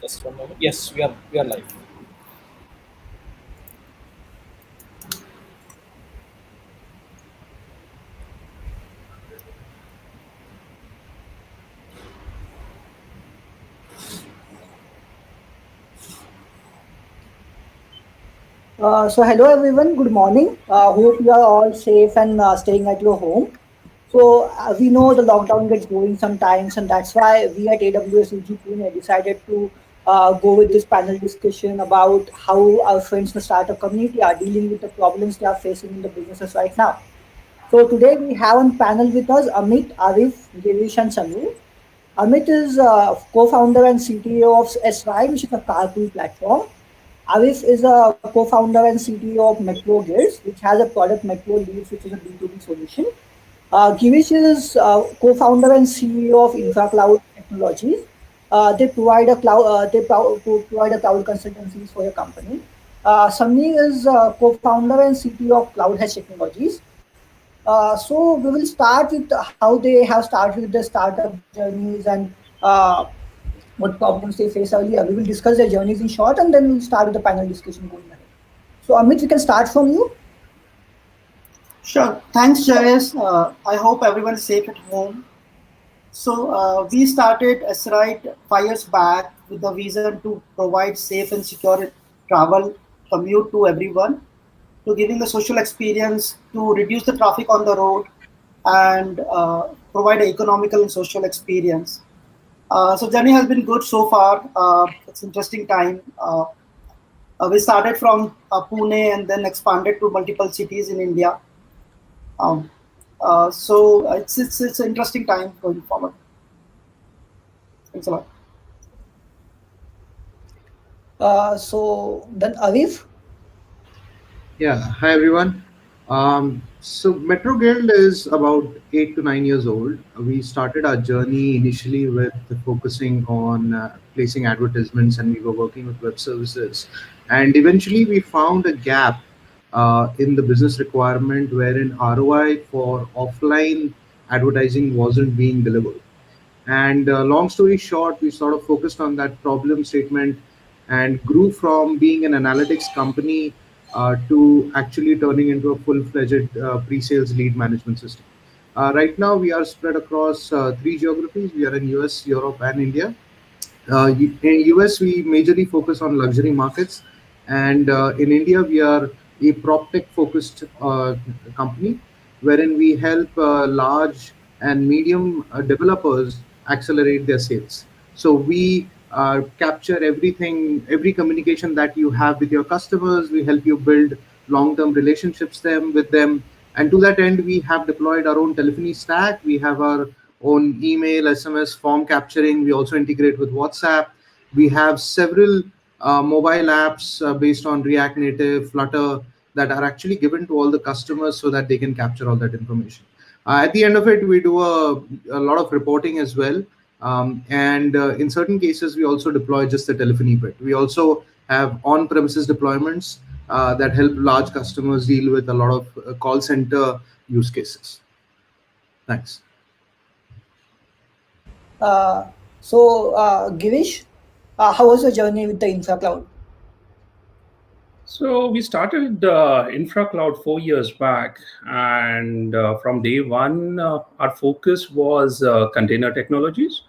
Just one moment. Yes, we are live. So hello everyone, good morning. Hope you are all safe and staying at your home. So we know the lockdown gets going sometimes, and that's why we at AWS UG Pune decided to go with this panel discussion about how our friends in the startup community are dealing with the problems they are facing in the businesses right now. So today we have on panel with us Amit, Arif, Girish, and Samir. Amit is co-founder and CTO of sRide, which is a carpool platform. Arif is a co-founder and CTO of Metro Gears, which has a product Metro Leads, which is a B2B solution. Girish is co-founder and CEO of InfraCloud Technologies. They provide a provide a cloud consultancies for your company. Samir is co-founder and CTO of Cloud Hedge Technologies. So we will start with how they have started with the startup journeys and what problems they face earlier. We will discuss their journeys in short, and then we'll start with the panel discussion going ahead. So Amit, we can start from you. Sure. Thanks, Jayesh. I hope everyone's safe at home. So we started sRide 5 years back with the vision to provide safe and secure travel commute to everyone, to giving the social experience, to reduce the traffic on the road, and provide an economical and social experience. So journey has been good so far. It's interesting time. We started from Pune and then expanded to multiple cities in India. Um, so it's an interesting time going forward. Thanks a lot. So then Arif. Yeah, hi everyone. So Metro Guild is about 8 to 9 years old. We started our journey initially with focusing on placing advertisements, and we were working with web services. And eventually, we found a gap in the business requirement wherein ROI for offline advertising wasn't being delivered. And long story short, we sort of focused on that problem statement and grew from being an analytics company to actually turning into a full-fledged pre-sales lead management system. Right now, we are spread across three geographies. We are in US, Europe, and India. In US, we majorly focus on luxury markets, and in India, we are a prop tech focused company, wherein we help large and medium developers accelerate their sales. So we capture everything, every communication that you have with your customers. We help you build long-term relationships with them, and to that end, we have deployed our own telephony stack. We have our own email, SMS, form capturing. We also integrate with WhatsApp. We have several mobile apps based on React Native, Flutter that are actually given to all the customers so that they can capture all that information. At the end of it, we do a lot of reporting as well. And in certain cases, we also deploy just the telephony bit. We also have on-premises deployments that help large customers deal with a lot of call center use cases. Thanks. Girish, how was your journey with the InfraCloud? So we started InfraCloud 4 years back, and from day one, our focus was container technologies.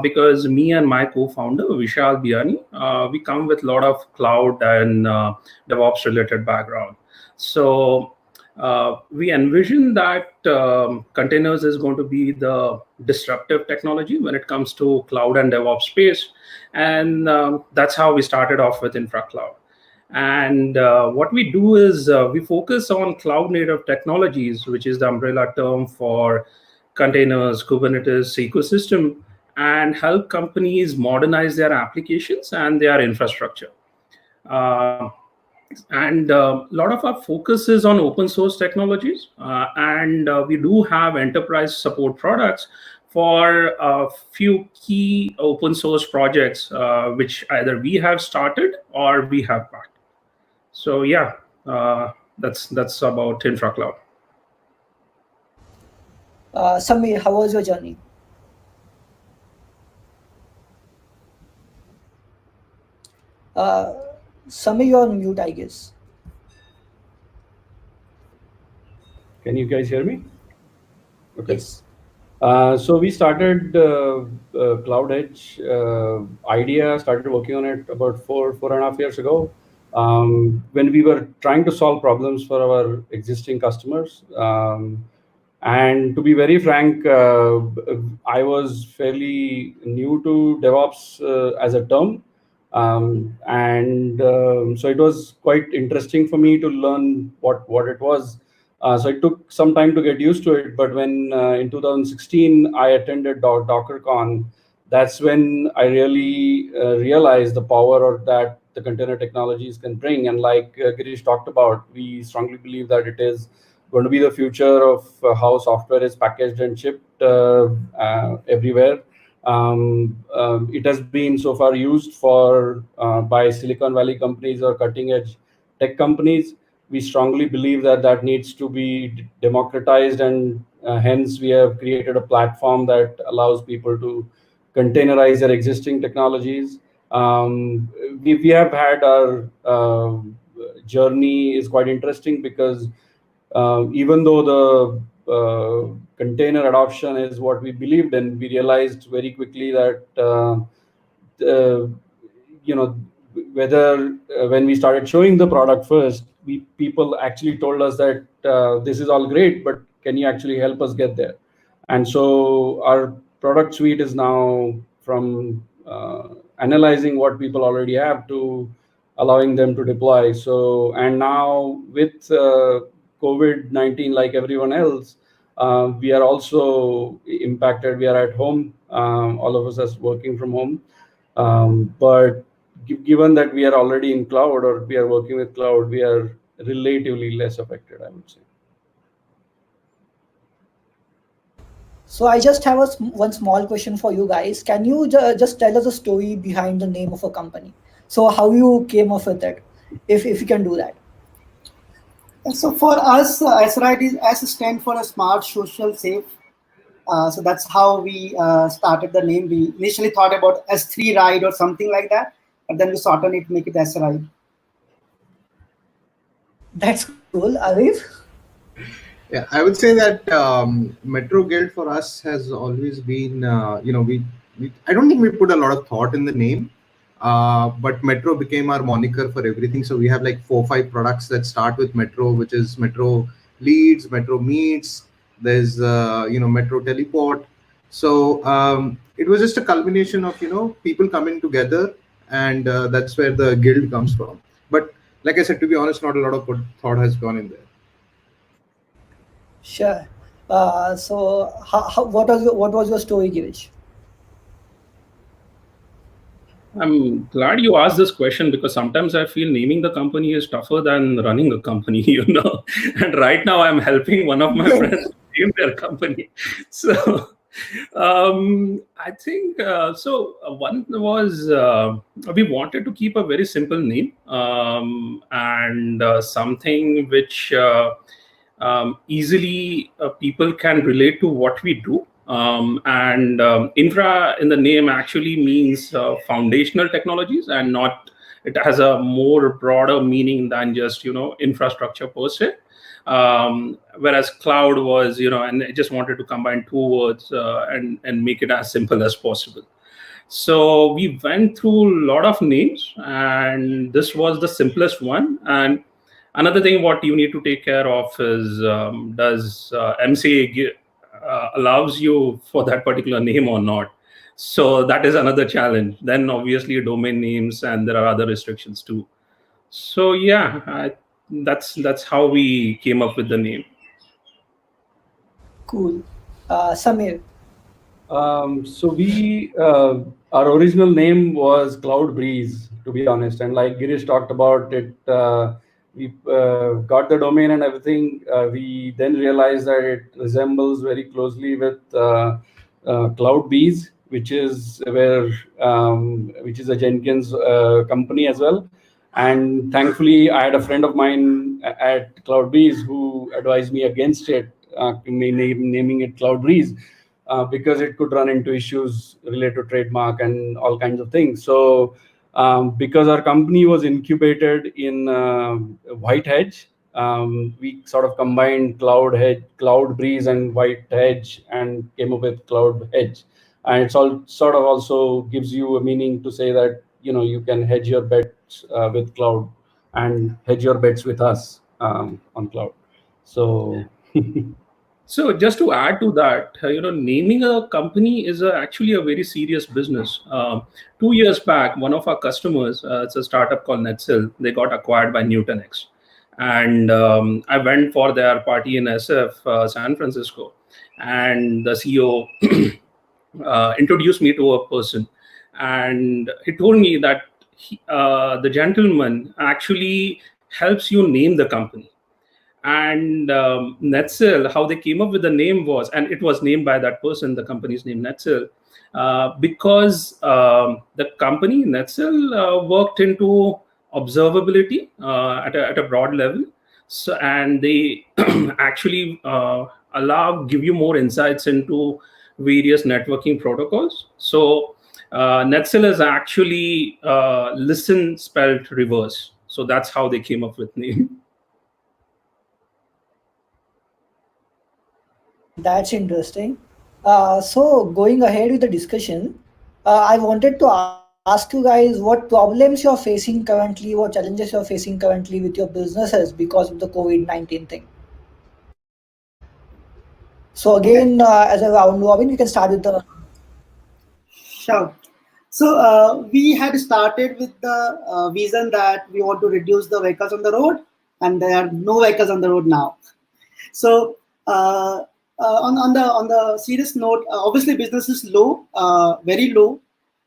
Because me and my co-founder Vishal Biani, we come with a lot of cloud and DevOps related background. So we envision that containers is going to be the disruptive technology when it comes to cloud and DevOps space, and that's how we started off with InfraCloud. And what we do is we focus on cloud native technologies, which is the umbrella term for containers, Kubernetes ecosystem, and help companies modernize their applications and their infrastructure. Uh, and a lot of our focus is on open source technologies, and we do have enterprise support products for a few key open source projects, which either we have started or we have backed. So yeah, that's about InfraCloud. Samir, how was your journey? Uh, Samir, you're on mute, I guess. Can you guys hear me? Okay. Yes. So we started Cloud Edge idea, started working on it about 4.5 years ago, when we were trying to solve problems for our existing customers. And to be very frank, I was fairly new to DevOps as a term. So it was quite interesting for me to learn what it was. So it took some time to get used to it. But when in 2016 I attended DockerCon, that's when I really realized the power of that the container technologies can bring. And like Girish talked about, we strongly believe that it is going to be the future of how software is packaged and shipped everywhere. It has been so far used for by Silicon Valley companies or cutting edge tech companies. We strongly believe that that needs to be democratized, and hence we have created a platform that allows people to containerize their existing technologies. We have had our journey is quite interesting because even though the container adoption is what we believed in, we realized very quickly that uh, you know whether when we started showing the product first, people actually told us that this is all great, but can you actually help us get there? And so our product suite is now from analyzing what people already have to allowing them to deploy. So, and now with COVID-19, like everyone else, we are also impacted. We are at home. All of us are working from home. But given that we are already in cloud or we are working with cloud, we are relatively less affected, I would say. So I just have one small question for you guys. Can you just tell us a story behind the name of a company? So how you came up with it, if you can do that. So for us, sRide is S stand for a smart, social, safe. So that's how we started the name. We initially thought about S3 ride or something like that, but then we shortened it, make it sRide. That's cool, Arif. Yeah, I would say that Metro Guild for us has always been, I don't think we put a lot of thought in the name, but Metro became our moniker for everything. So we have like 4 or 5 products that start with Metro, which is Metro Leads, Metro Meets, there's, Metro Teleport. So it was just a culmination of, people coming together, and that's where the guild comes from. But like I said, to be honest, not a lot of thought has gone in there. Sure. So what was your story, Girish? I'm glad you asked this question because sometimes I feel naming the company is tougher than running a company, And right now I'm helping one of my friends name their company. So I think one was we wanted to keep a very simple name and something which easily people can relate to what we do. Infra in the name actually means foundational technologies, and not it has a more broader meaning than just infrastructure per se. Whereas cloud was and I just wanted to combine two words and make it as simple as possible. So we went through a lot of names, and this was the simplest one. And another thing what you need to take care of is does MCA allows you for that particular name or not? So that is another challenge. Then obviously domain names, and there are other restrictions too. So yeah, that's how we came up with the name. Cool. Samir. So we our original name was Cloud Breeze, to be honest, and like Girish talked about it, we got the domain and everything. We then realized that it resembles very closely with Cloud Bees, which is which is a Jenkins company as well. And thankfully, I had a friend of mine at Cloud Breeze who advised me against it, naming it Cloud Breeze. Because it could run into issues related to trademark and all kinds of things. So because our company was incubated in White Hedge. We sort of combined Cloud Breeze and White Hedge, and came up with Cloud Hedge. And it's all sort of also gives you a meaning to say that you can hedge your bets with cloud, and hedge your bets with us on cloud. So So just to add to that, naming a company is actually a very serious business. 2 years back, one of our customers, it's a startup called Netzel, they got acquired by Nutanix. And I went for their party in SF, San Francisco, and the CEO introduced me to a person. And he told me that the gentleman actually helps you name the company. And Netzel, how they came up with the name was, and it was named by that person, the company's name Netzel, because the company Netzel worked into observability at a broad level. So, and they actually give you more insights into various networking protocols. So Netzel is actually listen spelled reverse. So that's how they came up with name. That's interesting. So going ahead with the discussion, I wanted to ask you guys what problems you're facing currently, what challenges you're facing currently with your businesses because of the COVID-19 thing. So again, as a round robin, you can start with the. Sure. So we had started with the vision that we want to reduce the vehicles on the road, and there are no vehicles on the road now. So on the serious note, obviously business is low, very low.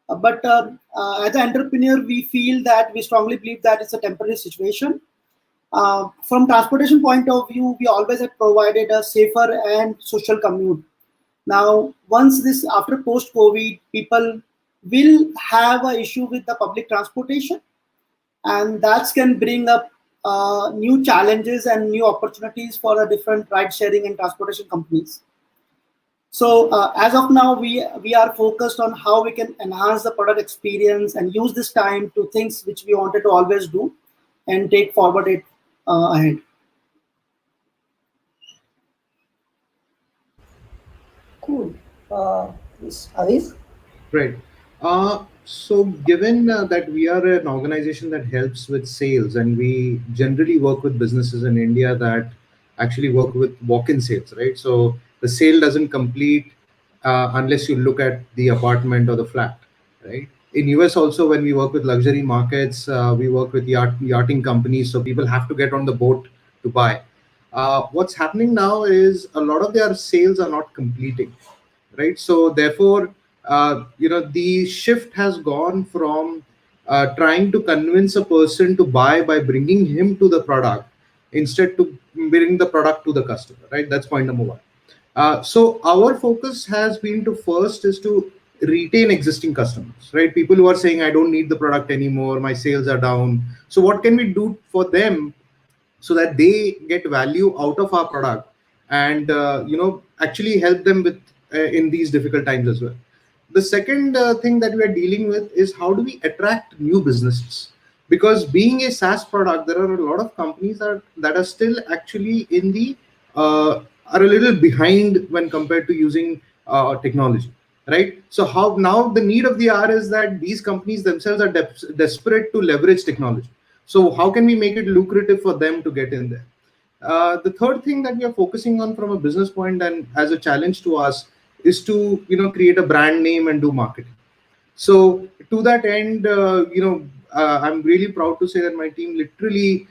But as an entrepreneur, we feel that we strongly believe that it's a temporary situation. From transportation point of view, we always have provided a safer and social commute. Now, once this, after post-COVID, people will have an issue with the public transportation, and that can bring up new challenges and new opportunities for the different ride-sharing and transportation companies. So as of now, we are focused on how we can enhance the product experience and use this time to things which we wanted to always do and take forward it ahead. Cool. Yes, Arif? Right. So given that we are an organization that helps with sales, and we generally work with businesses in India that actually work with walk-in sales, right? So the sale doesn't complete unless you look at the apartment or the flat, right? In US also, when we work with luxury markets, we work with yachting companies, so people have to get on the boat to buy. What's happening now is a lot of their sales are not completing, right? So therefore, the shift has gone from trying to convince a person to buy by bringing him to the product instead to bring the product to the customer, right? That's point number one. So our focus has been to first is to retain existing customers, right? People who are saying, I don't need the product anymore, my sales are down. So what can we do for them so that they get value out of our product, and actually help them with in these difficult times as well. The second thing that we are dealing with is how do we attract new businesses, because being a SaaS product, there are a lot of companies that are still actually in the are a little behind when compared to using technology, right? So how now the need of the hour is that these companies themselves are desperate to leverage technology. So how can we make it lucrative for them to get in there? The third thing that we are focusing on from a business point and as a challenge to us is to create a brand name and do marketing. So to that end, I'm really proud to say that my team literally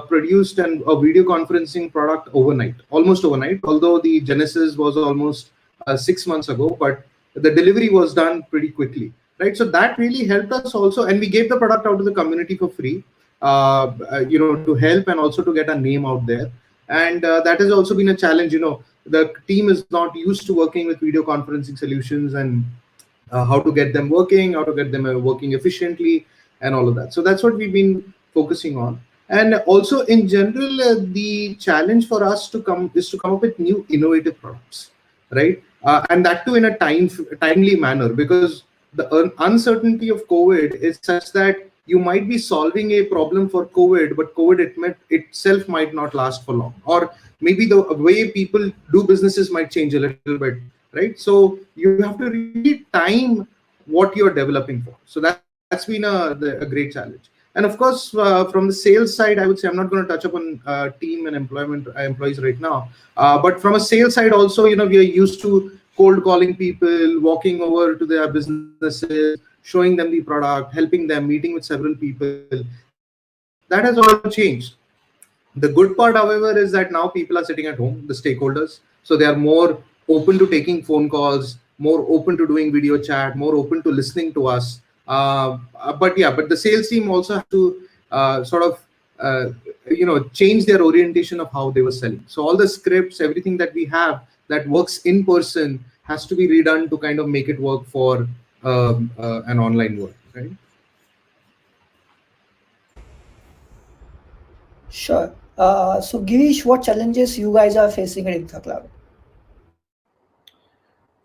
produced a video conferencing product overnight, almost overnight. Although the genesis was almost 6 months ago, but the delivery was done pretty quickly, right? So that really helped us also, and we gave the product out to the community for free, to help and also to get a name out there. And that has also been a challenge. The team is not used to working with video conferencing solutions, and how to get them working, how to get them working efficiently, and all of that. So that's what we've been focusing on. And also in general, the challenge for us to come up with new innovative products, right? And that too in a timely manner, because the uncertainty of COVID is such that you might be solving a problem for COVID, but COVID itself might not last for long, or maybe the way people do businesses might change a little bit, right? So you have to really time what you're developing for. So that's been a great challenge. And of course, from the sales side, I would say I'm not going to touch upon team and employment employees right now, but from a sales side also, we are used to cold calling people, walking over to their businesses, showing them the product, helping them, meeting with several people. That has all changed. The good part, however, is that now people are sitting at home, the stakeholders, so they are more open to taking phone calls, more open to doing video chat, more open to listening to us. But the sales team also has to sort of change their orientation of how they were selling. So all the scripts, everything that we have that works in person has to be redone to kind of make it work for an online world, right? Sure. So Girish, what challenges you guys are facing at InfraCloud?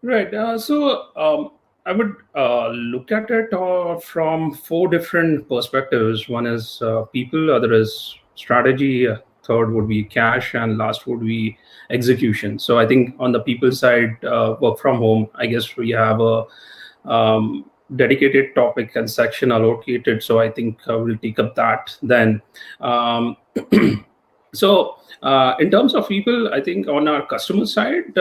Right. I would look at it from four different perspectives. One is people, other is strategy, third would be cash, and last would be execution. So I think on the people side, work from home, I guess we have a dedicated topic and section allocated. So I think we'll take up that then. In terms of people, I think on our customer side,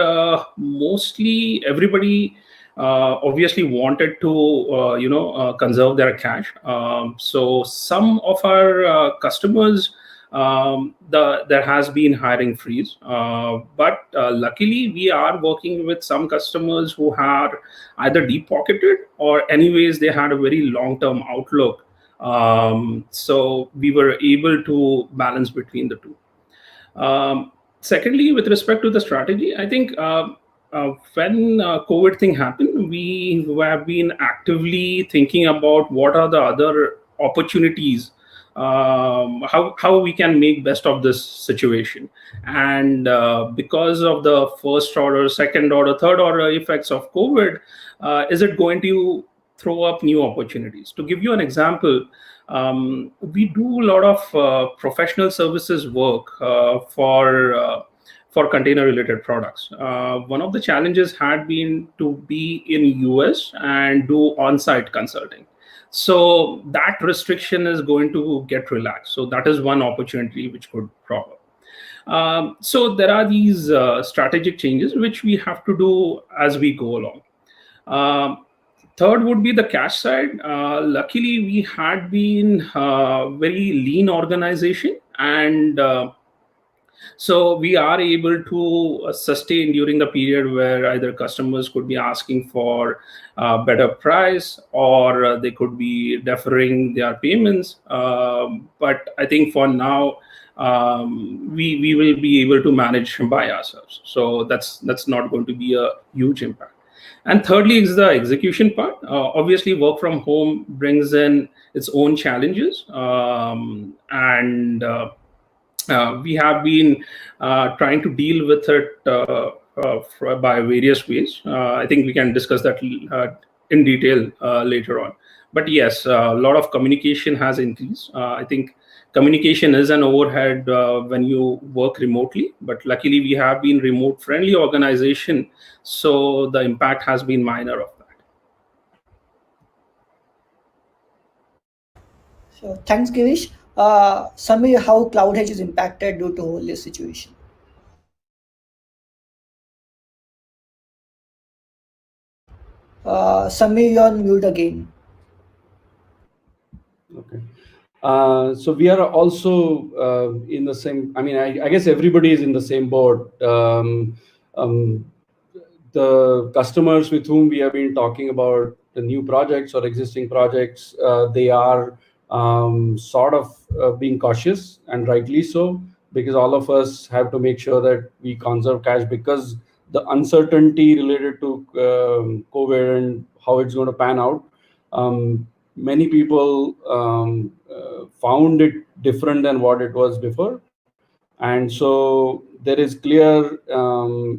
mostly everybody obviously wanted to conserve their cash. So some of our customers, there has been hiring freeze, but luckily we are working with some customers who are either deep pocketed or anyways they had a very long-term outlook. So we were able to balance between the two. Secondly, with respect to the strategy, I think when COVID thing happened, we have been actively thinking about what are the other opportunities, how we can make best of this situation. And because of the first order, second order, third order effects of COVID, is it going to throw up new opportunities? To give you an example, we do a lot of professional services work for container related products. One of the challenges had been to be in US and do on-site consulting. So that restriction is going to get relaxed. So that is one opportunity which could crop up. So there are these strategic changes which we have to do as we go along. Third would be the cash side. Luckily, we had been very lean organization, and so we are able to sustain during the period where either customers could be asking for better price or they could be deferring their payments. But I think for now, we will be able to manage by ourselves. So that's not going to be a huge impact. And thirdly is the execution part. Obviously, work from home brings in its own challenges, and we have been trying to deal with it by various ways. I think we can discuss that in detail later on. But yes, a lot of communication has increased. I think communication is an overhead when you work remotely, but luckily we have been remote friendly organization, so the impact has been minor of that. So thanks, Girish. Samir, how Cloud Edge is impacted due to all this situation? Samir, you're on mute again. Okay. So we are also in the same, I guess everybody is in the same boat. The customers with whom we have been talking about the new projects or existing projects, they are sort of being cautious, and rightly so, because all of us have to make sure that we conserve cash, because the uncertainty related to COVID and how it's going to pan out, many people found it different than what it was before. And so there is clear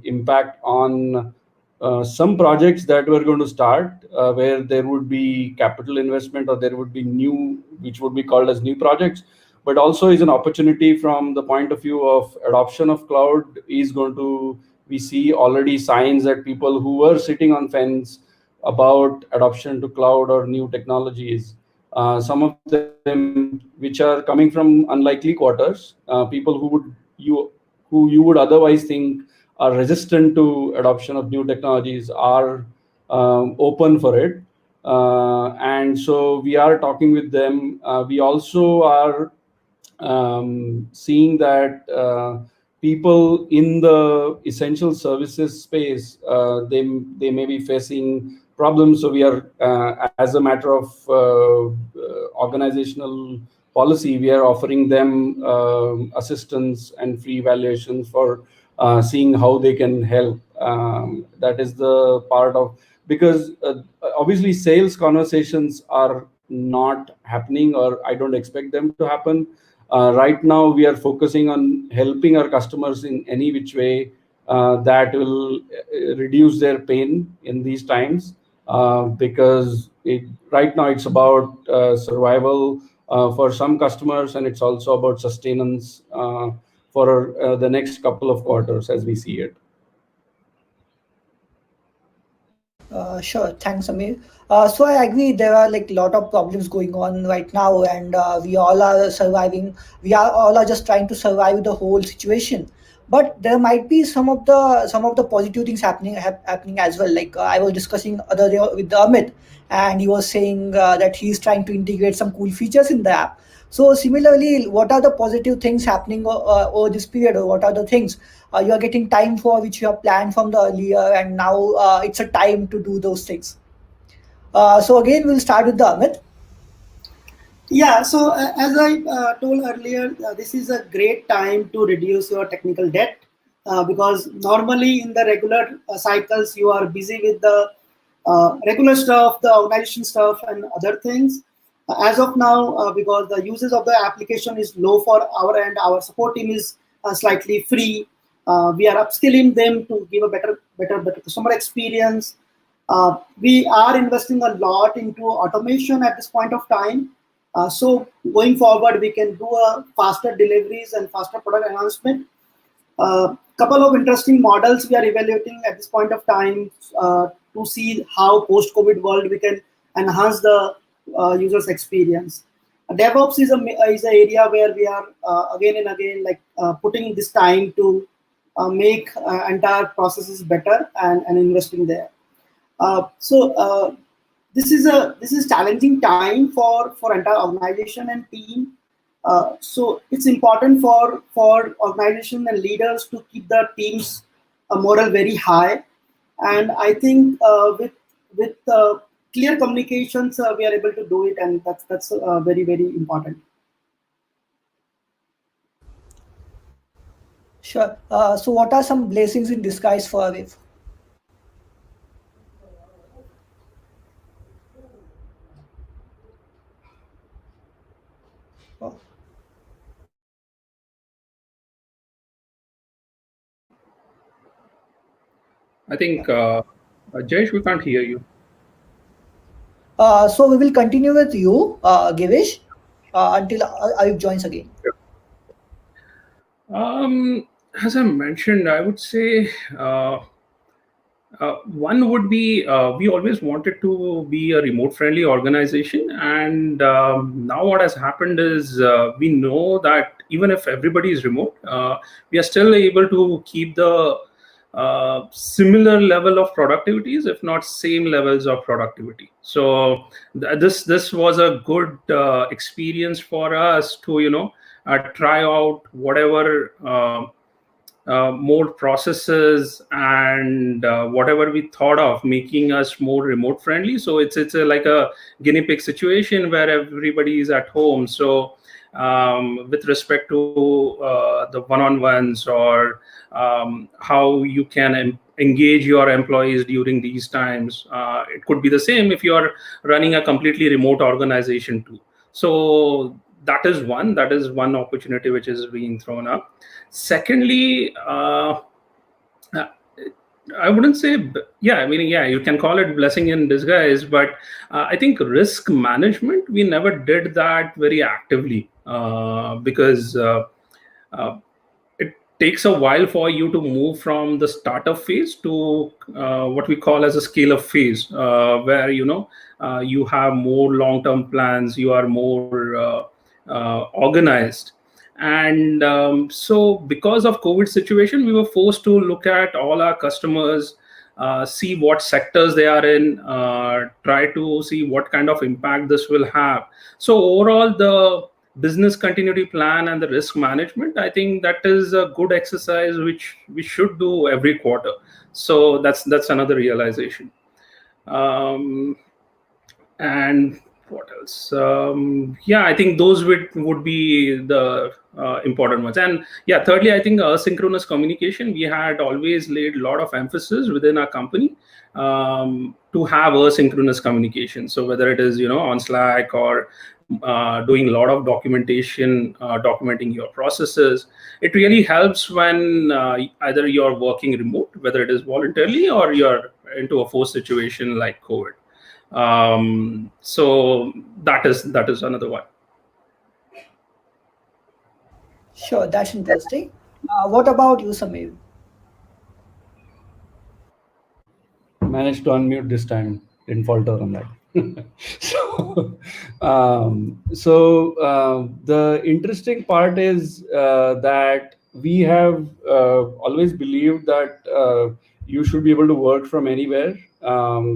impact on some projects that were going to start where there would be capital investment or there would be new, which would be called as new projects, but also is an opportunity from the point of view of adoption of cloud is going to, we see already signs that people who were sitting on fence about adoption to cloud or new technologies, some of them which are coming from unlikely quarters, people who you would otherwise think are resistant to adoption of new technologies are open for it. And so we are talking with them. We also are seeing that people in the essential services space, they may be facing problems. So we are, as a matter of organizational policy, we are offering them assistance and free evaluations for seeing how they can help. That is the part of, because obviously sales conversations are not happening, or I don't expect them to happen. Right now, we are focusing on helping our customers in any which way that will reduce their pain in these times, because right now it's about survival for some customers, and it's also about sustenance for the next couple of quarters as we see it. Sure, thanks, Amir. So I agree there are like a lot of problems going on right now, and we all are surviving. We are all are just trying to survive the whole situation. But there might be some of the positive things happening as well. Like I was discussing other day with Amit, and he was saying that he's trying to integrate some cool features in the app. So similarly, what are the positive things happening over this period, or what are the things you are getting time for which you have planned from the earlier, and now it's a time to do those things. So again, we'll start with the Amit. Yeah, so as I told earlier, this is a great time to reduce your technical debt because normally in the regular cycles, you are busy with the regular stuff, the organization stuff, and other things. As of now, because the uses of the application is low for our end, our support team is slightly free. We are upskilling them to give a better customer experience. We are investing a lot into automation at this point of time. So going forward, we can do a faster deliveries and faster product announcement. Couple of interesting models we are evaluating at this point of time to see how post-COVID world we can enhance the user's experience. DevOps is an area where we are again and again putting this time to make entire processes better and investing there. This is challenging time for entire organization and team. So it's important for organization and leaders to keep the team's morale very high. And I think with clear communications, we are able to do it, and that's very, very important. Sure. So what are some blessings in disguise for Aviv? Oh. I think, Jayesh, we can't hear you. So we will continue with you, Givish, until Aviv joins again. As I mentioned, I would say one would be we always wanted to be a remote friendly organization, and now what has happened is we know that even if everybody is remote, we are still able to keep the similar level of productivities, if not same levels of productivity. So this was a good experience for us to try out whatever more processes and whatever we thought of making us more remote friendly. So it's like a guinea pig situation where everybody is at home. So with respect to the one-on-ones or how you can engage your employees during these times, it could be the same if you are running a completely remote organization too. So that is one opportunity which is being thrown up. Secondly, I wouldn't say, yeah, I mean, yeah, you can call it blessing in disguise, but I think risk management, we never did that very actively because uh, it takes a while for you to move from the startup phase to what we call as a scale up phase, where, you have more long term plans, you are more organized. And so because of COVID situation, we were forced to look at all our customers, see what sectors they are in, try to see what kind of impact this will have. So overall, the business continuity plan and the risk management, I think that is a good exercise which we should do every quarter. So that's another realization. um, and what else? Yeah, I think those would be the important ones. And yeah, thirdly, I think asynchronous communication, we had always laid a lot of emphasis within our company to have asynchronous communication. So whether it is, on Slack or doing a lot of documentation, documenting your processes, it really helps when either you're working remote, whether it is voluntarily or you're into a forced situation like COVID. So that is another one. Sure, that's interesting. What about you, Samir? Managed to unmute this time, didn't falter on that. So the interesting part is that we have always believed that you should be able to work from anywhere.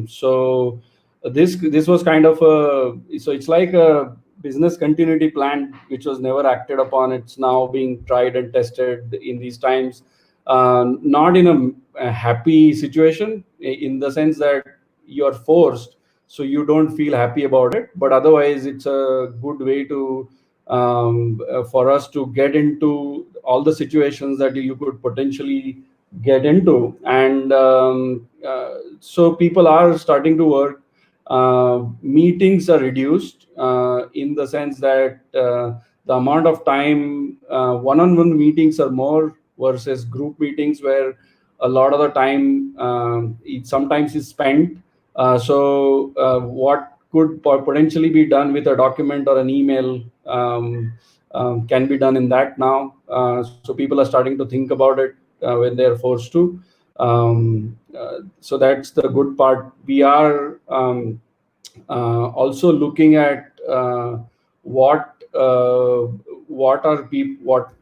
So this was kind of so it's like a business continuity plan which was never acted upon. It's now being tried and tested in these times, not in a happy situation, in the sense that you're forced, so you don't feel happy about it, but otherwise it's a good way to for us to get into all the situations that you could potentially get into. And so people are starting to work. Meetings are reduced in the sense that the amount of time one-on-one meetings are more versus group meetings, where a lot of the time it sometimes is spent. What could potentially be done with a document or an email can be done in that now. So people are starting to think about it when they're forced to. So that's the good part. We are also looking at what are people,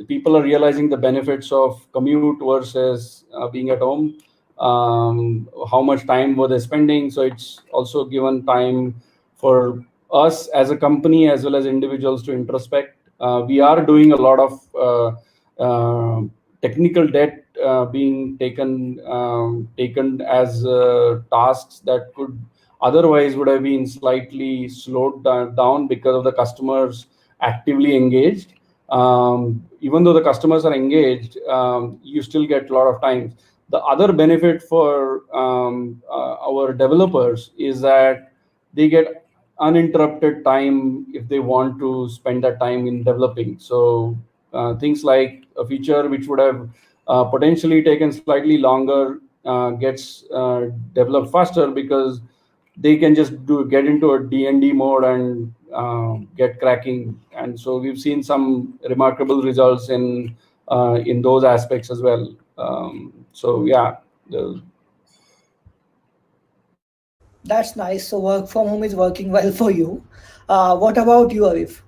people are realizing the benefits of commute versus being at home. How much time were they spending? So it's also given time for us as a company as well as individuals to introspect. We are doing a lot of technical debt being taken as tasks that could otherwise would have been slightly slowed down because of the customers actively engaged. Even though the customers are engaged, you still get a lot of time. The other benefit for our developers is that they get uninterrupted time if they want to spend that time in developing. So things like a feature which would have potentially taken slightly longer gets developed faster, because they can just get into a D&D mode and get cracking. And so we've seen some remarkable results in those aspects as well. So yeah. That's nice. So work from home is working well for you. What about you, Arif?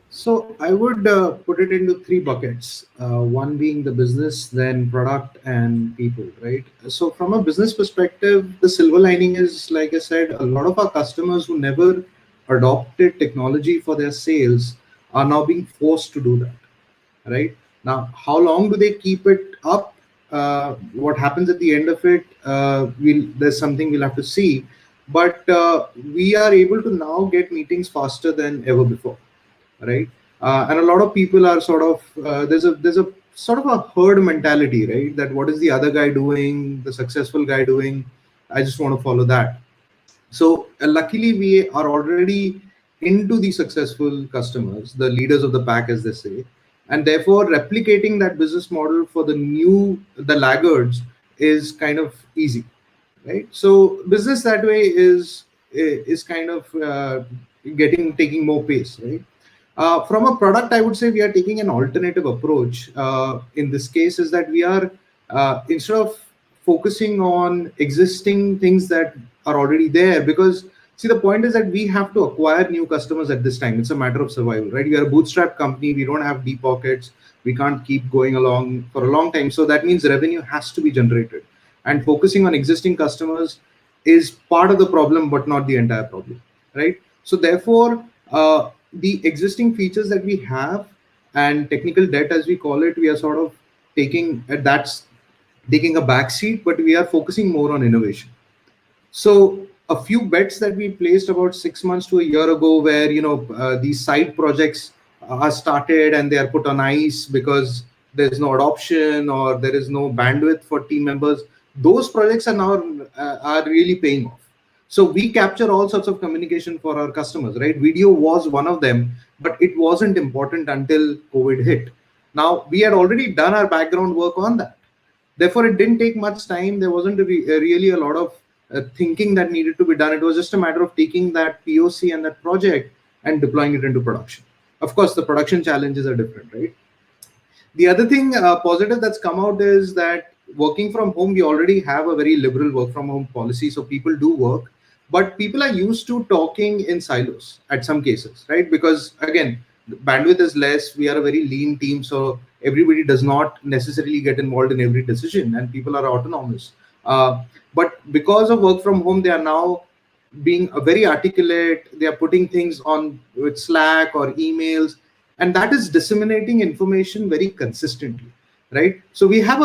So I would put it into three buckets. One being the business, then product, and people, right? So from a business perspective, the silver lining is, like I said, a lot of our customers who never adopted technology for their sales are now being forced to do that, right? Now, how long do they keep it up? What happens at the end of it? There's something we'll have to see. But we are able to now get meetings faster than ever before, right? And a lot of people are sort of there's a sort of a herd mentality, right? That what is the other guy doing, the successful guy doing? I just want to follow that. So luckily, we are already into the successful customers, the leaders of the pack, as they say, and therefore replicating that business model for the laggards is kind of easy, right? So business that way is kind of taking more pace, right? From a product, I would say we are taking an alternative approach. In this case, is that we are instead of focusing on existing things that are already there, because see, the point is that we have to acquire new customers at this time. It's a matter of survival, right? We are a bootstrap company. We don't have deep pockets. We can't keep going along for a long time. So that means revenue has to be generated. And focusing on existing customers is part of the problem, but not the entire problem, right? So therefore, the existing features that we have and technical debt, as we call it, we are sort of that's taking a back seat, but we are focusing more on innovation. So a few bets that we placed about 6 months to a year ago, where these side projects are started and they are put on ice because there's no adoption or there is no bandwidth for team members. Those projects are now are really paying off. So we capture all sorts of communication for our customers, right? Video was one of them, but it wasn't important until COVID hit. Now we had already done our background work on that. Therefore, it didn't take much time. There wasn't really a lot of thinking that needed to be done. It was just a matter of taking that POC and that project and deploying it into production. Of course, the production challenges are different, right? The other thing positive that's come out is that working from home, we already have a very liberal work from home policy. So people do work, but people are used to talking in silos at some cases, right? Because again, bandwidth is less. We are a very lean team. So everybody does not necessarily get involved in every decision and people are autonomous. But because of work from home, they are now being very articulate. They are putting things on with Slack or emails, and that is disseminating information very consistently, right? So we have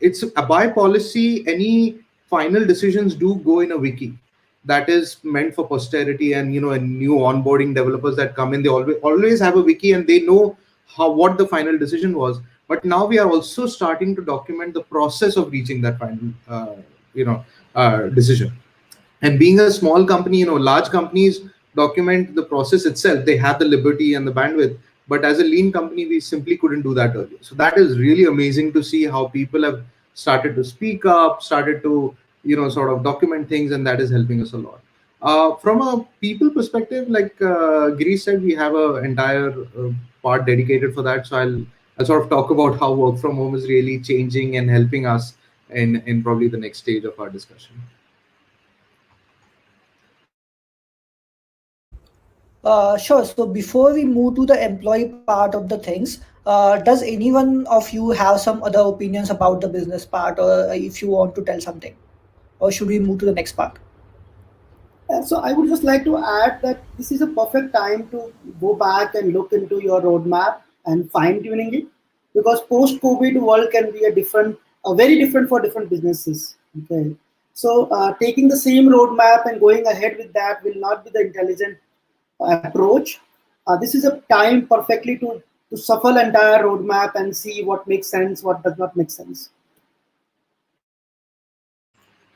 it's a by policy, any final decisions do go in a wiki that is meant for posterity, and and new onboarding developers that come in, they always have a wiki and they know what the final decision was. But now we are also starting to document the process of reaching that final decision. And being a small company, large companies document the process itself. They have the liberty and the bandwidth. But as a lean company, we simply couldn't do that earlier. So that is really amazing to see how people have started to speak up, started to, sort of document things, and that is helping us a lot. From a people perspective, like Giri said, we have an entire part dedicated for that. So I'll sort of talk about how work from home is really changing and helping us in probably the next stage of our discussion. Sure. So before we move to the employee part of the things, does anyone of you have some other opinions about the business part, or if you want to tell something, or should we move to the next part? So I would just like to add that this is a perfect time to go back and look into your roadmap and fine tuning it, because post-COVID world can be very different for different businesses. Okay, so taking the same roadmap and going ahead with that will not be the intelligent approach. This is a time perfectly to shuffle entire roadmap and see what makes sense, what does not make sense.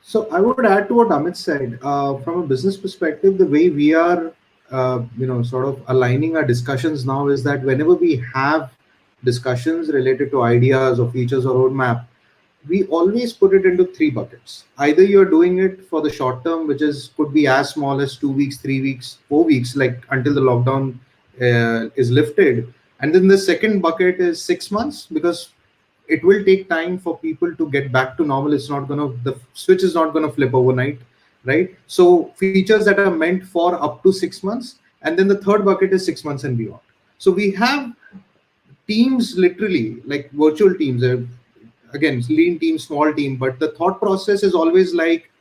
So I would add to what Amit said. From a business perspective, the way we are, sort of aligning our discussions now is that whenever we have discussions related to ideas or features or roadmap, we always put it into three buckets. Either you're doing it for the short term, which could be as small as 2 weeks, 3 weeks, 4 weeks, like until the lockdown is lifted. And then the second bucket is 6 months, because it will take time for people to get back to normal. The switch is not gonna flip overnight, right? So features that are meant for up to 6 months, and then the third bucket is 6 months and beyond. So we have teams, literally like virtual teams. Again, lean team, small team, but the thought process is always like,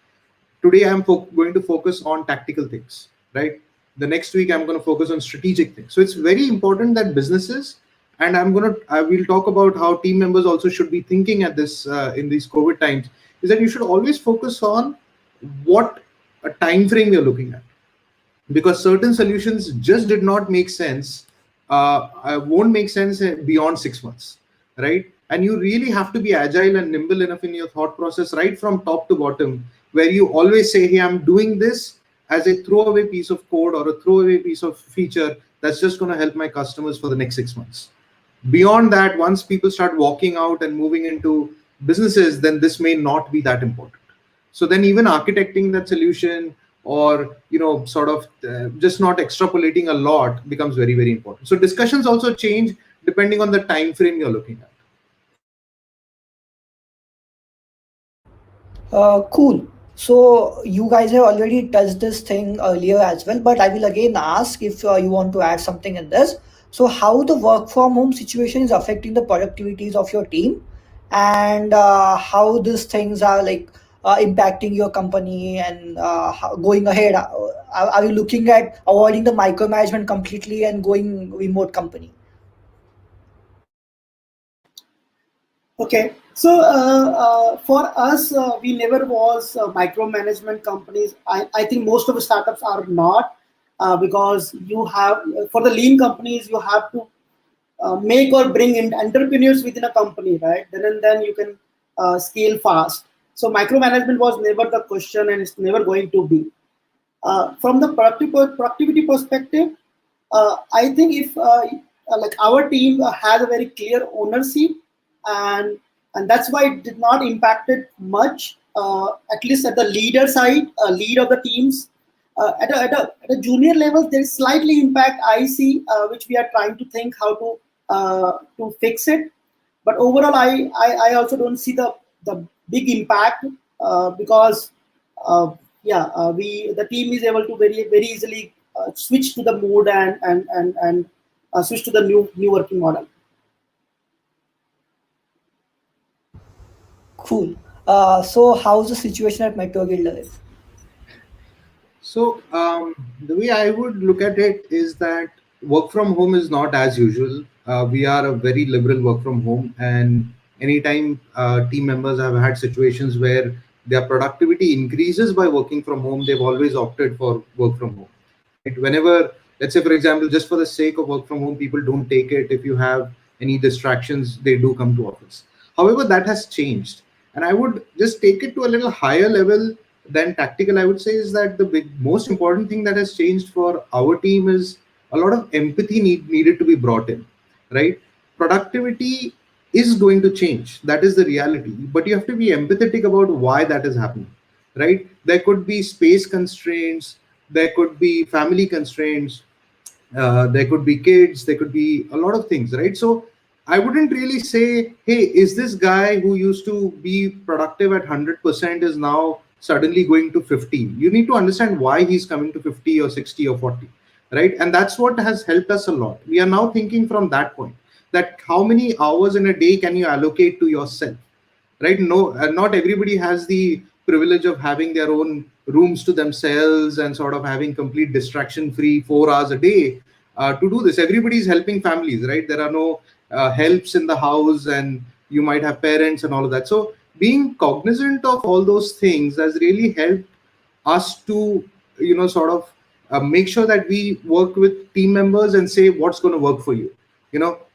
today I'm going to focus on tactical things, right? The next week I'm going to focus on strategic things. So it's very important that businesses, and I will talk about how team members also should be thinking at this in these COVID times, is that you should always focus on what a time frame you're looking at, because certain solutions just did not make sense, won't make sense beyond 6 months, right? And you really have to be agile and nimble enough in your thought process, right from top to bottom, where you always say, hey, I'm doing this as a throwaway piece of code or a throwaway piece of feature that's just going to help my customers for the next 6 months. Beyond that, once people start walking out and moving into businesses, then this may not be that important. So then even architecting that solution, or sort of just not extrapolating a lot, becomes very, very important. So discussions also change depending on the time frame you're looking at. Cool. So you guys have already touched this thing earlier as well, but I will again ask if you want to add something in this. So how the work from home situation is affecting the productivities of your team, and how these things are like impacting your company, and going ahead, are you looking at avoiding the micromanagement completely and going remote company? Okay, so for us, we never was micromanagement companies. I think most of the startups are not, because you have, for the lean companies, you have to make or bring in entrepreneurs within a company, right? Then and then you can scale fast. So micromanagement was never the question, and it's never going to be. From the productivity perspective, I think if like our team has a very clear ownership, and that's why it did not impact it much, at least at the leader side, lead of the teams. At a junior level, there is slightly impact I see, which we are trying to think how to fix it. But overall, I also don't see the big impact, because the team is able to very easily switch to the mode, and switch to the new working model. Cool. So how's the situation at Metro Guild? So the way I would look at it is that work from home is not as usual. We are a very liberal work from home, and anytime team members have had situations where their productivity increases by working from home, they've always opted for work from home. Right? Whenever, let's say, for example, just for the sake of work from home, people don't take it. If you have any distractions, they do come to office. However, that has changed, and I would just take it to a little higher level than tactical. I would say is that the most important thing that has changed for our team is a lot of empathy needed to be brought in, right? Productivity is going to change. That is the reality, but you have to be empathetic about why that is happening, right? There could be space constraints, there could be family constraints, there could be kids, there could be a lot of things, right? So I wouldn't really say, hey, is this guy who used to be productive at 100% is now suddenly going to 15? You need to understand why he's coming to 50 or 60 or 40, right? And that's what has helped us a lot. We are now thinking from that point, that how many hours in a day can you allocate to yourself, right? No, not everybody has the privilege of having their own rooms to themselves and sort of having complete distraction free 4 hours a day to do this. Everybody is helping families, right? There are no helps in the house, and you might have parents and all of that. So being cognizant of all those things has really helped us to sort of make sure that we work with team members and say what's going to work for you.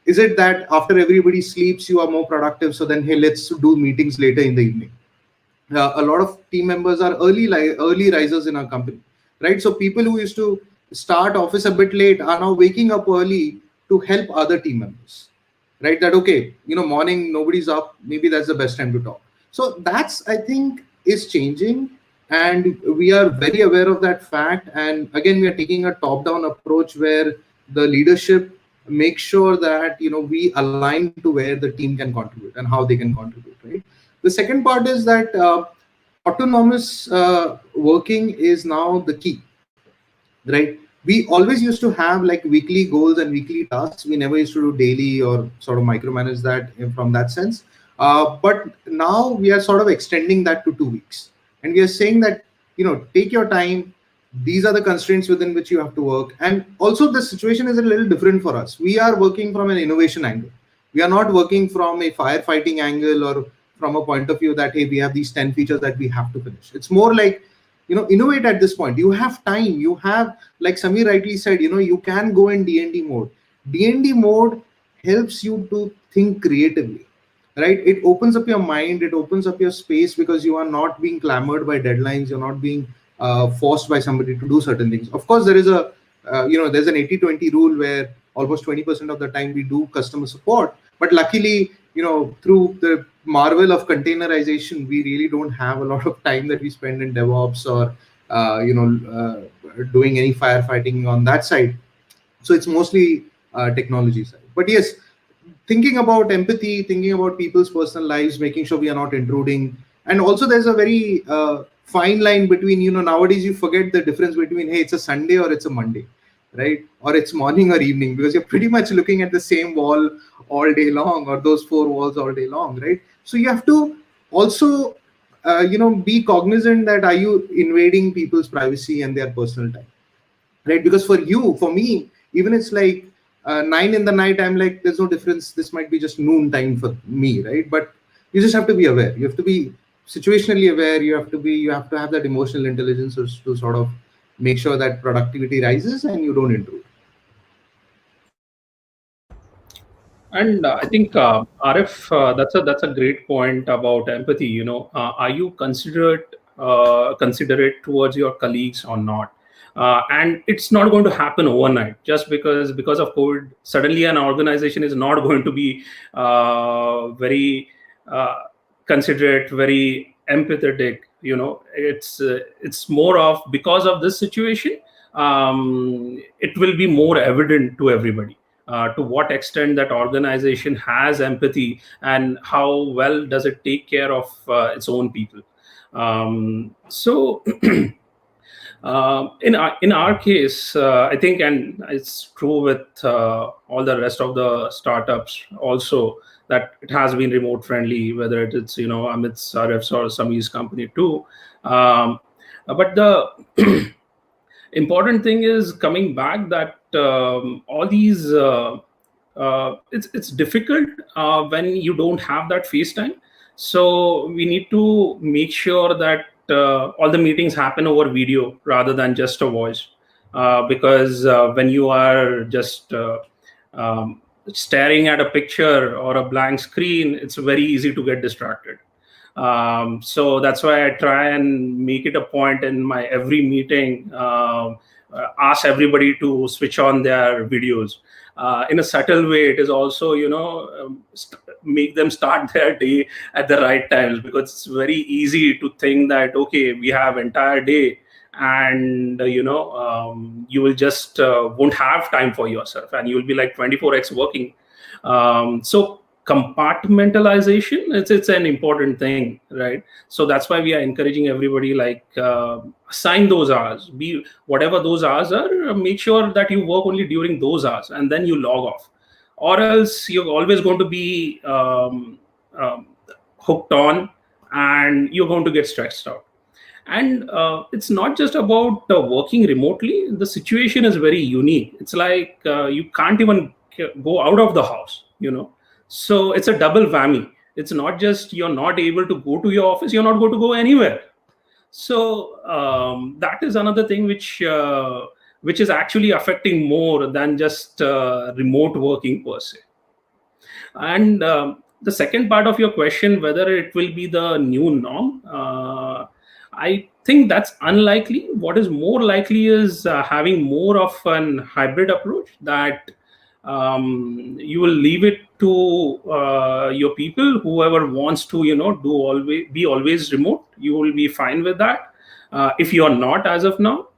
Is it that after everybody sleeps you are more productive, so then hey, let's do meetings later in the evening? A lot of team members are early risers in our company, right? So people who used to start office a bit late are now waking up early to help other team members, right? That okay, morning nobody's up, maybe that's the best time to talk. So that's, I think, is changing, and we are very aware of that fact. And again, we are taking a top-down approach where the leadership makes sure that we align to where the team can contribute and how they can contribute, right? The second part is that autonomous working is now the key, right? We always used to have like weekly goals and weekly tasks. We never used to do daily or sort of micromanage that from that sense. But now we are sort of extending that to 2 weeks. And we are saying that, take your time. These are the constraints within which you have to work. And also the situation is a little different for us. We are working from an innovation angle. We are not working from a firefighting angle or from a point of view that, hey, we have these 10 features that we have to finish. It's more like, innovate at this point. You have time. You have, like Samir rightly said, you can go in D&D mode. D&D mode helps you to think creatively, right? It opens up your mind. It opens up your space because you are not being clamored by deadlines. You're not being forced by somebody to do certain things. Of course, there is there's an 80-20 rule where almost 20% of the time we do customer support. But luckily, through the marvel of containerization, we really don't have a lot of time that we spend in DevOps or doing any firefighting on that side. So it's mostly technology side. But yes, thinking about empathy, thinking about people's personal lives, making sure we are not intruding. And also there's a very fine line between, nowadays you forget the difference between, hey, it's a Sunday or it's a Monday, right? Or it's morning or evening, because you're pretty much looking at the same wall all day long, or those four walls all day long, right? So you have to also, be cognizant that are you invading people's privacy and their personal time, right? Because for me, even it's like 9 in the night, I'm like, there's no difference. This might be just noon time for me, right? But you just have to be aware. You have to be situationally aware. You have to have that emotional intelligence to sort of make sure that productivity rises and you don't intrude. And I think Arif, that's a great point about empathy. Are you considerate towards your colleagues or not? And it's not going to happen overnight. Just because of COVID, suddenly an organization is not going to be very considerate, very empathetic. It's more of, because of this situation, it will be more evident to everybody. To what extent that organization has empathy and how well does it take care of its own people. So in our case, I think, and it's true with all the rest of the startups also, that it has been remote friendly, whether it's Amit's, Arif's, or Samir's company too. But the important thing is coming back that all these it's difficult when you don't have that face time. So we need to make sure that all the meetings happen over video rather than just a voice, because when you are just staring at a picture or a blank screen, it's very easy to get distracted. So that's why I try and make it a point in my every meeting, ask everybody to switch on their videos. In a subtle way, it is also, make them start their day at the right times, because it's very easy to think that, okay, we have entire day and, you will just won't have time for yourself and you will be like 24x working. So compartmentalization, it's an important thing, right? So that's why we are encouraging everybody, like, assign those hours, be whatever those hours are, make sure that you work only during those hours and then you log off, or else you're always going to be hooked on and you're going to get stressed out. And it's not just about working remotely. The situation is very unique. It's like you can't even go out of the house, so it's a double whammy. It's not just you're not able to go to your office, you're not going to go anywhere. So that is another thing which is actually affecting more than just remote working per se. And the second part of your question, whether it will be the new norm, I think that's unlikely. What is more likely is having more of an hybrid approach, that you will leave it to your people. Whoever wants to, be always remote, you will be fine with that. If you are not as of now,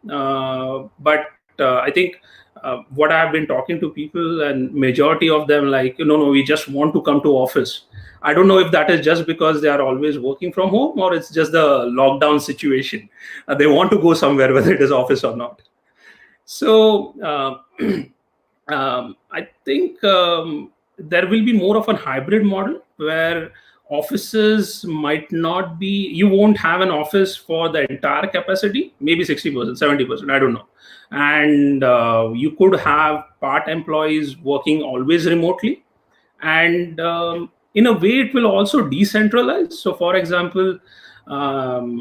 but I think what I have been talking to people, and majority of them, like, no, we just want to come to office. I don't know if that is just because they are always working from home, or it's just the lockdown situation. They want to go somewhere, whether it is office or not. So I think there will be more of a hybrid model where offices might not be, you won't have an office for the entire capacity, maybe 60%, 70%, I don't know. And you could have part employees working always remotely. And in a way, it will also decentralize. So for example,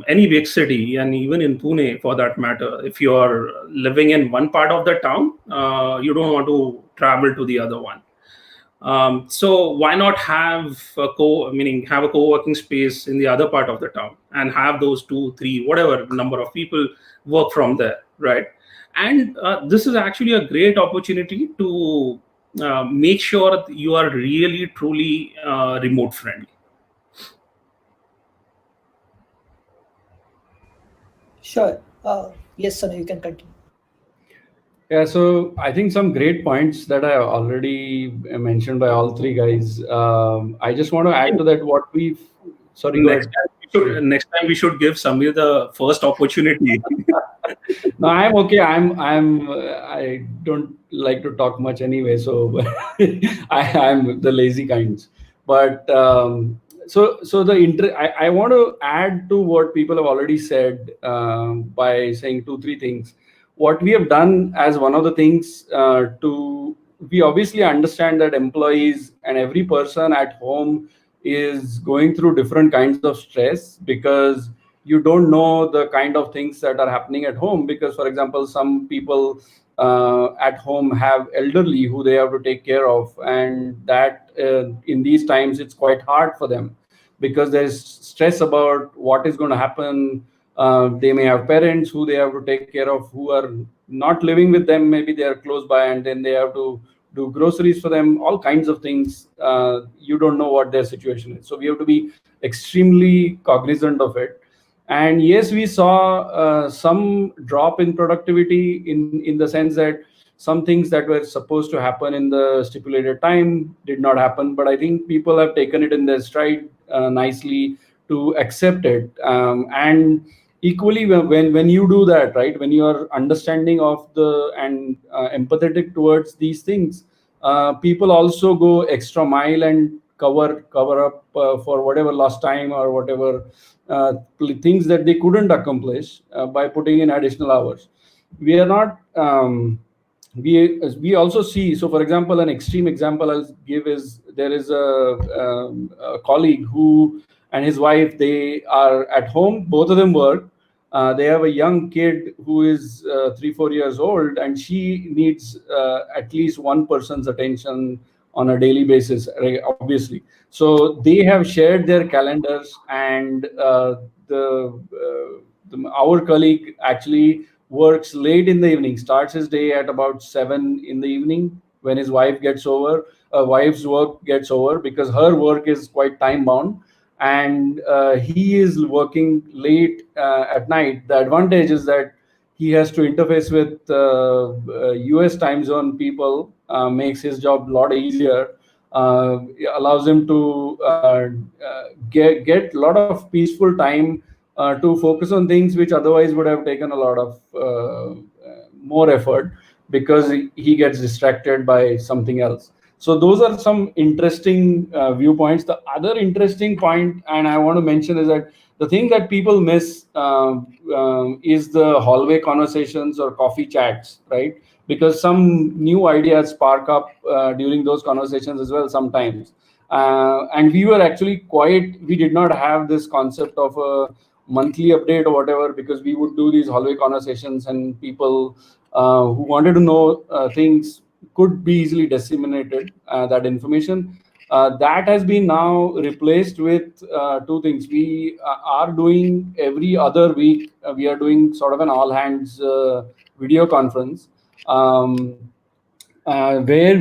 any big city, and even in Pune for that matter, if you're living in one part of the town, you don't want to travel to the other one. So why not have a co-working space in the other part of the town and have those 2, 3, whatever number of people work from there, right? And this is actually a great opportunity to make sure you are really truly remote friendly. Sure. Yes, Sonu, you can continue. Yeah, so I think some great points that I already mentioned by all three guys. I just want to add to that what we've. Sorry, go ahead. Next time we should give Samir the first opportunity. No, I'm okay. I don't like to talk much anyway, so I'm the lazy kinds. But I want to add to what people have already said by saying two, three things. What we have done as one of the things we obviously understand that employees and every person at home is going through different kinds of stress because you don't know the kind of things that are happening at home. Because, for example, some people at home have elderly who they have to take care of, and that in these times it's quite hard for them because there's stress about what is going to happen. They may have parents who they have to take care of who are not living with them. Maybe they are close by, and then they have to do groceries for them, all kinds of things. You don't know what their situation is. So we have to be extremely cognizant of it. And yes, we saw some drop in productivity in the sense that some things that were supposed to happen in the stipulated time did not happen. But I think people have taken it in their stride nicely to accept it. And equally, when you do that, right, when you are understanding of the and empathetic towards these things, people also go extra mile and cover up for whatever lost time or whatever things that they couldn't accomplish by putting in additional hours. We are not. We also see. So, for example, an extreme example I'll give is there is a colleague who and his wife, they are at home. Both of them work. They have a young kid who is 3-4 years old, and she needs at least one person's attention on a daily basis, obviously. So they have shared their calendars, and our colleague actually works late in the evening, starts his day at about 7 in the evening when his wife gets over. Wife's work gets over because her work is quite time bound, and he is working late at night. The advantage is that he has to interface with US time zone people, makes his job a lot easier, allows him to get a lot of peaceful time to focus on things which otherwise would have taken a lot of more effort because he gets distracted by something else. So those are some interesting viewpoints. The other interesting point, and I want to mention, is that the thing that people miss is the hallway conversations or coffee chats, right? Because some new ideas spark up during those conversations as well sometimes. And we were actually we did not have this concept of a monthly update or whatever, because we would do these hallway conversations, and people who wanted to know things could be easily disseminated, that information. That has been now replaced with two things. We are doing every other week, we are doing sort of an all hands video conference, where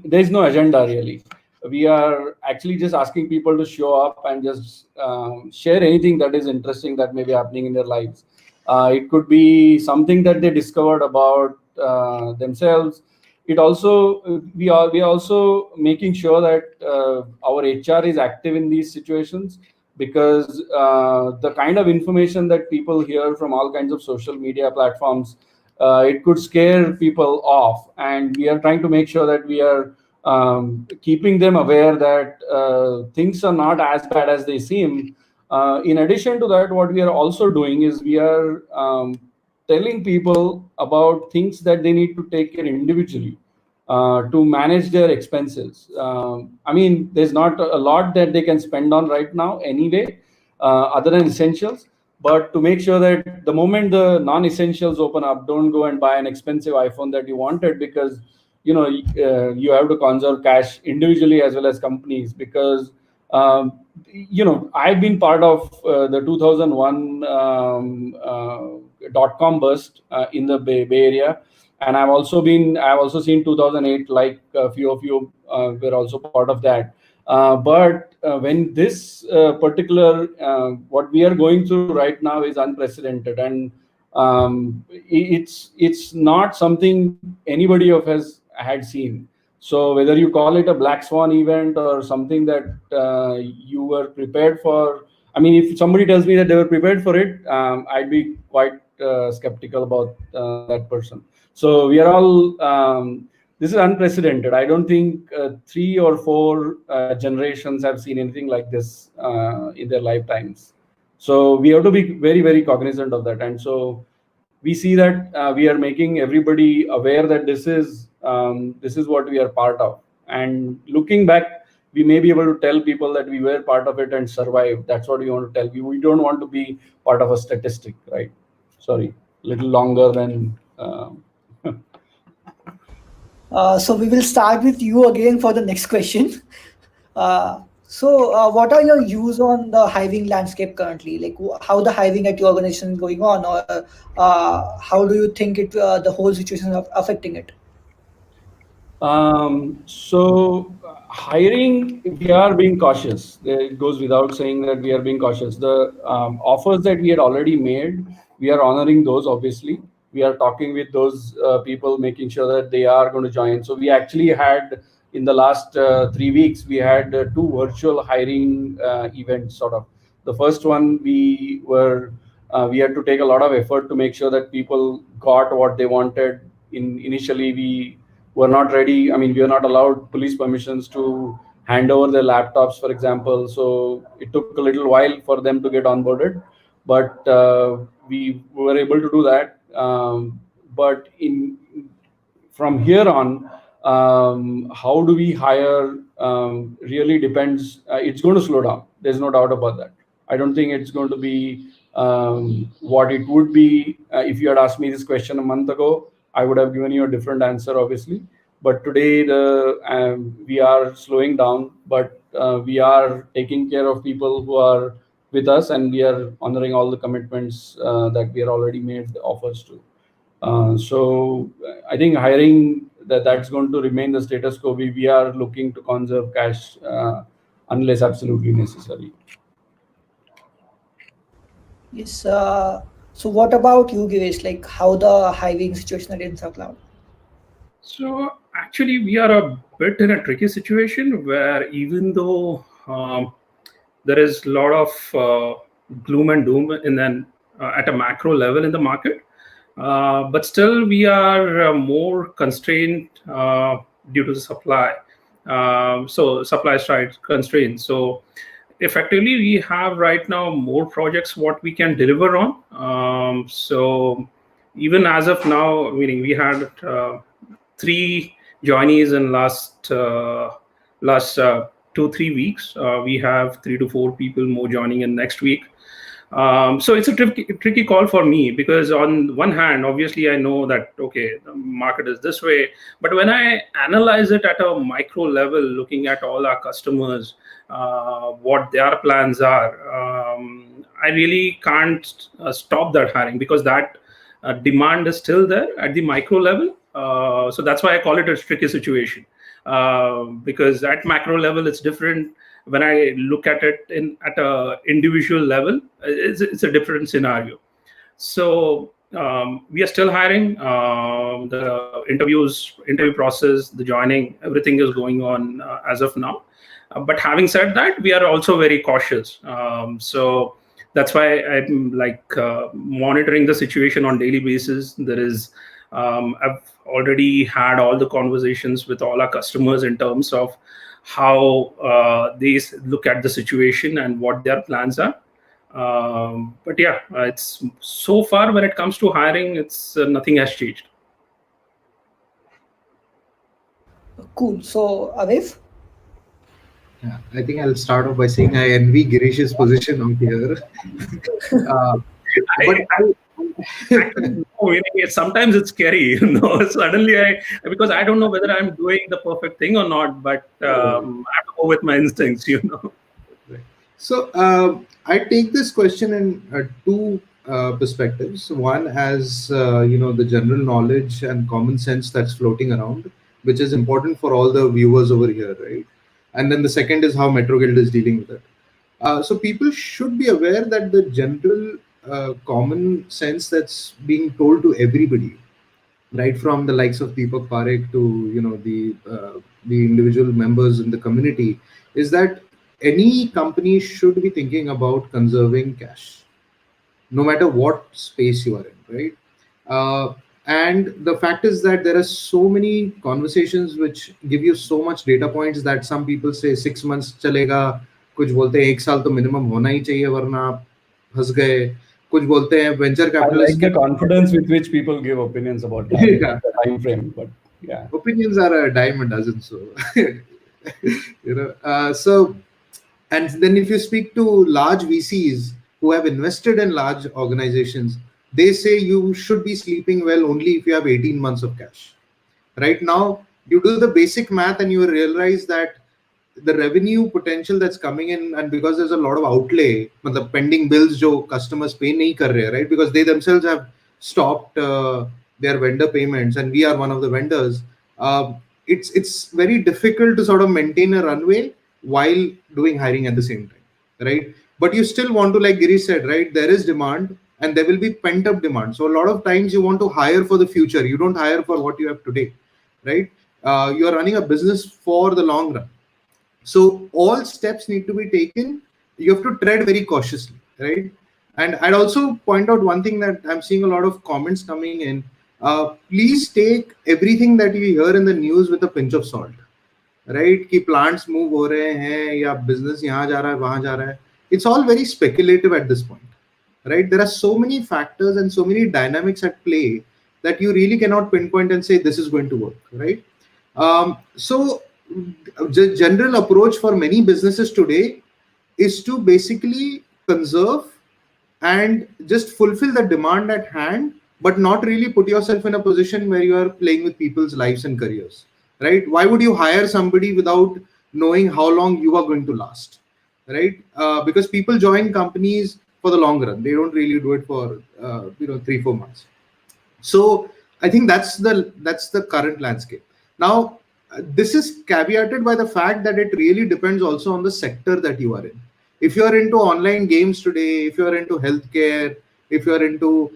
there's no agenda really. We are actually just asking people to show up and just share anything that is interesting that may be happening in their lives. It could be something that they discovered about themselves. It also we are also making sure that our HR is active in these situations, because the kind of information that people hear from all kinds of social media platforms, it could scare people off, and we are trying to make sure that we are keeping them aware that things are not as bad as they seem. In addition to that, what we are also doing is we are telling people about things that they need to take care individually to manage their expenses. I mean, there's not a lot that they can spend on right now anyway, other than essentials. But to make sure that the moment the non-essentials open up, don't go and buy an expensive iPhone that you wanted, because you have to conserve cash individually as well as companies. Because I've been part of the 2001 dot-com burst in the Bay Area, and I've also seen 2008, like a few of you were also part of that. But when this particular what we are going through right now is unprecedented, and it's not something anybody of us had seen. So whether you call it a black swan event or something that you were prepared for, I mean, if somebody tells me that they were prepared for it, I'd be quite skeptical about that person. So we are all, this is unprecedented. I don't think 3 or 4 generations have seen anything like this in their lifetimes. So we have to be very, very cognizant of that. And so we see that we are making everybody aware that this is what we are part of. And looking back, we may be able to tell people that we were part of it and survived. That's what we want to tell you. We don't want to be part of a statistic, right? Sorry, a little longer than. So we will start with you again for the next question. So what are your views on the hiring landscape currently? Like how the hiring at your organization is going on, or how do you think the whole situation is affecting it? So hiring, we are being cautious. It goes without saying that we are being cautious. The offers that we had already made, we are honoring those, obviously. We are talking with those people, making sure that they are going to join. So we actually had, in the last 3 weeks, we had 2 virtual hiring events, sort of. The first one, we had to take a lot of effort to make sure that people got what they wanted. Initially, we were not ready. I mean, we were not allowed police permissions to hand over their laptops, for example. So it took a little while for them to get onboarded, but we were able to do that. But from here on, how do we hire really depends. It's going to slow down. There's no doubt about that. I don't think it's going to be what it would be. If you had asked me this question a month ago, I would have given you a different answer, obviously. But today, we are slowing down, but we are taking care of people who are with us, and we are honoring all the commitments that we are already made offers to. So I think hiring, that's going to remain the status quo. We are looking to conserve cash unless absolutely necessary. Yes. So what about you, Girish? Like how the hiring situation at InfraCloud? So actually, we are a bit in a tricky situation where even though there is a lot of gloom and doom at a macro level in the market, but still we are more constrained due to the supply. So supply side constraints. So effectively, we have right now more projects what we can deliver on. So even as of now, meaning we had 3 joinees in last 2-3 weeks. We have 3 to 4 people more joining in next week. So it's a tricky call for me, because on one hand, obviously I know that, okay, the market is this way, but when I analyze it at a micro level, looking at all our customers, what their plans are, I really can't stop that hiring, because that demand is still there at the micro level. So that's why I call it a tricky situation, because at macro level it's different. When I look at it at a individual level, it's a different scenario. So we are still hiring. The interview process, the joining, everything is going on as of now. But having said that, we are also very cautious. So that's why I'm monitoring the situation on daily basis. I've already had all the conversations with all our customers in terms of how they look at the situation and what their plans are. But yeah, it's so far when it comes to hiring, it's nothing has changed. Cool. So Avif? Yeah, I think I'll start off by saying I envy Girish's position out here. Sometimes it's scary, suddenly because I don't know whether I'm doing the perfect thing or not, but I have to go with my instincts. So I take this question in 2 perspectives. One, as the general knowledge and common sense that's floating around, which is important for all the viewers over here, right? And then the second is how Metro Guild is dealing with it. So people should be aware that the general common sense that's being told to everybody, right from the likes of Deepak Parekh to the individual members in the community, is that any company should be thinking about conserving cash, no matter what space you are in, right? Uh, and the fact is that there are so many conversations which give you so much data points that some people say 6 months chalega, कुछ बोलते हैं 1 साल तो minimum होना ही चाहिए वरना आप फंस गए, कुछ बोलते हैं venture I like capitalist the confidence with which people give opinions about that Yeah. the time frame. But yeah, Opinions are a dime a dozen, so so. And then if you speak to large VCs who have invested in large organizations, they say you should be sleeping well only if you have 18 months of cash. Right now, you do the basic math and you realize that the revenue potential that's coming in, and because there's a lot of outlay, the pending bills jo customers pay nahi kar rahe, right? Because they themselves have stopped their vendor payments, and we are one of the vendors. It's very difficult to sort of maintain a runway while doing hiring at the same time, right? But you still want to, like Giri said, right? There is demand and there will be pent up demand. So a lot of times you want to hire for the future. You don't hire for what you have today, right? You are running a business for the long run. So all steps need to be taken. You have to tread very cautiously, right? And I'd also point out one thing that I'm seeing a lot of comments coming in. Please take everything that you hear in the news with a pinch of salt, right? कि plants move हो रहे हैं या business यहाँ जा रहा है वहाँ जा रहा है. It's all very speculative at this point, right? There are so many factors and so many dynamics at play that you really cannot pinpoint and say this is going to work, right? So the general approach for many businesses today is to basically conserve and just fulfill the demand at hand, but not really put yourself in a position where you are playing with people's lives and careers, right? Why would you hire somebody without knowing how long you are going to last, right? Because people join companies for the long run. They don't really do it for 3-4 months. So I think that's the current landscape. Now, this is caveated by the fact that it really depends also on the sector that you are in. If you are into online games today, if you are into healthcare, if you are into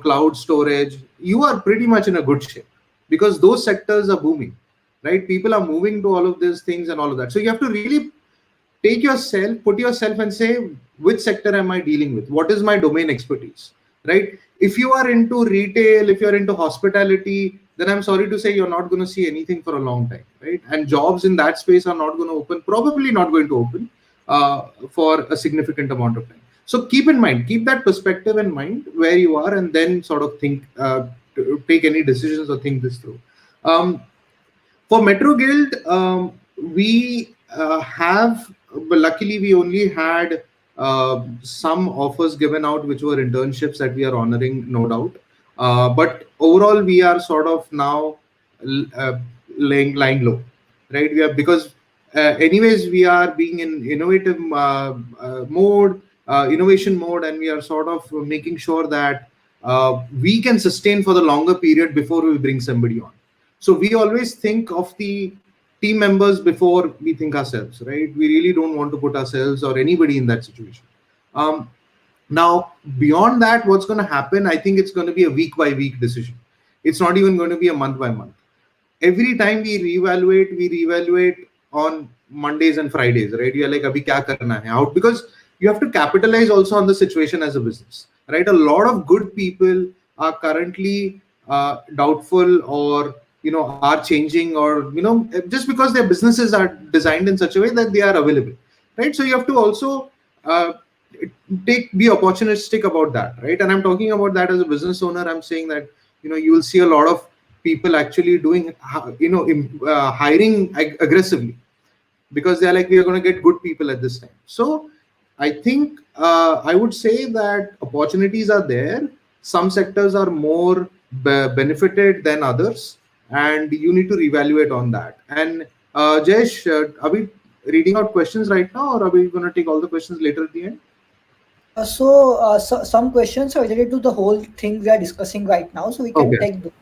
cloud storage, you are pretty much in a good shape because those sectors are booming, right? People are moving to all of these things and all of that. So you have to really put yourself and say, which sector am I dealing with? What is my domain expertise, right? If you are into retail, if you're into hospitality, then I'm sorry to say you're not going to see anything for a long time, right? And jobs in that space are not going to open, probably not going to open for a significant amount of time. So keep that perspective in mind where you are, and then sort of think, take any decisions or think this through. For Metro Guild, we but luckily we only had some offers given out, which were internships that we are honoring, no doubt. But overall, we are sort of now lying low, right? Because anyways, we are being in innovative mode, innovation mode, and we are sort of making sure that we can sustain for the longer period before we bring somebody on. So we always think of the team members before we think ourselves, right? We really don't want to put ourselves or anybody in that situation. Now, beyond that, what's going to happen? I think it's going to be a week by week decision. It's not even going to be a month by month. Every time we reevaluate on Mondays and Fridays, right? You're like, abhi kya karna hai? Out, because you have to capitalize also on the situation as a business, right? A lot of good people are currently doubtful or are changing, or just because their businesses are designed in such a way that they are available, right? So you have to also be opportunistic about that, right? And I'm talking about that as a business owner. I'm saying that you will see a lot of people actually doing hiring aggressively because they're like, we are going to get good people at this time. So I think I would say that opportunities are there. Some sectors are more benefited than others, and you need to reevaluate on that. And Jayesh, are we reading out questions right now, or are we going to take all the questions later at the end? So some questions are related to the whole thing we are discussing right now, so we can Okay. take those.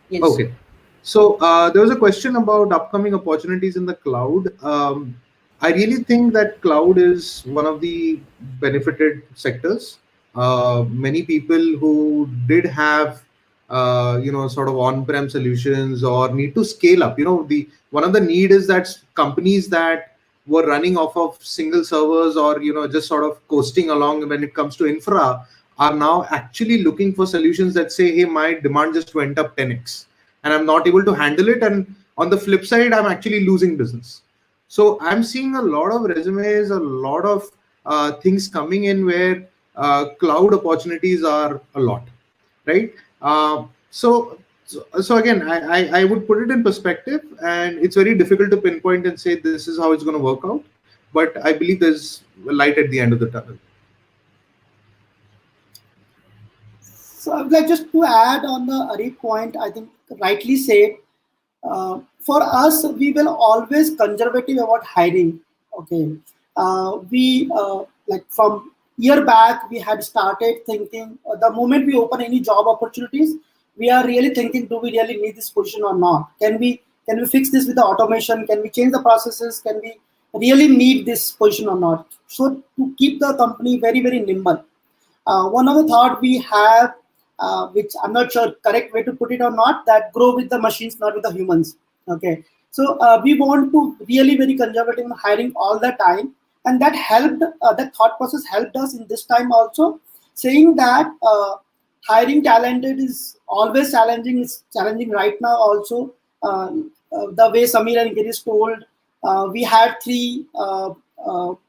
Yes. Okay. So there was a question about upcoming opportunities in the cloud. I really think that cloud is one of the benefited sectors. Many people who did have, sort of on-prem solutions or need to scale up. The one of the need is that companies that were running off of single servers or just sort of coasting along when it comes to infra are now actually looking for solutions that say, hey, my demand just went up 10x and I'm not able to handle it. And on the flip side, I'm actually losing business. So I'm seeing a lot of resumes, a lot of things coming in where cloud opportunities are a lot, right? So again, I would put it in perspective, and it's very difficult to pinpoint and say this is how it's going to work out. But I believe there's a light at the end of the tunnel. So I would like just to add on the Arif point, I think rightly said, for us, we will always conservative about hiring. Okay. We like from year back, we had started thinking the moment we open any job opportunities, we are really thinking, do we really need this position or not? Can we fix this with the automation? Can we change the processes? Can we really need this position or not? So to keep the company very, very nimble. One of the thought we have, which I'm not sure correct way to put it or not, that grow with the machines, not with the humans. Okay, so we want to really very conservative in hiring all the time, and that helped. That thought process helped us in this time also, saying that hiring talented is always challenging. It's challenging right now also. The way Samir and Girish told, we had 3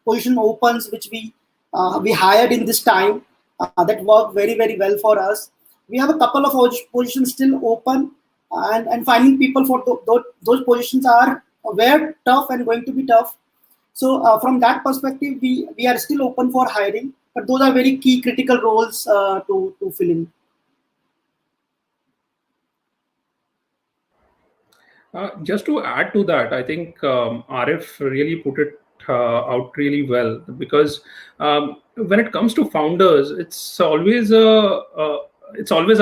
position opens which we hired in this time. That worked very, very well for us. We have a couple of positions still open, and finding people for those positions are very tough and going to be tough. So from that perspective, we are still open for hiring, but those are very key critical roles to fill in. Just to add to that, I think Arif really put it out really well, because when it comes to founders, it's always a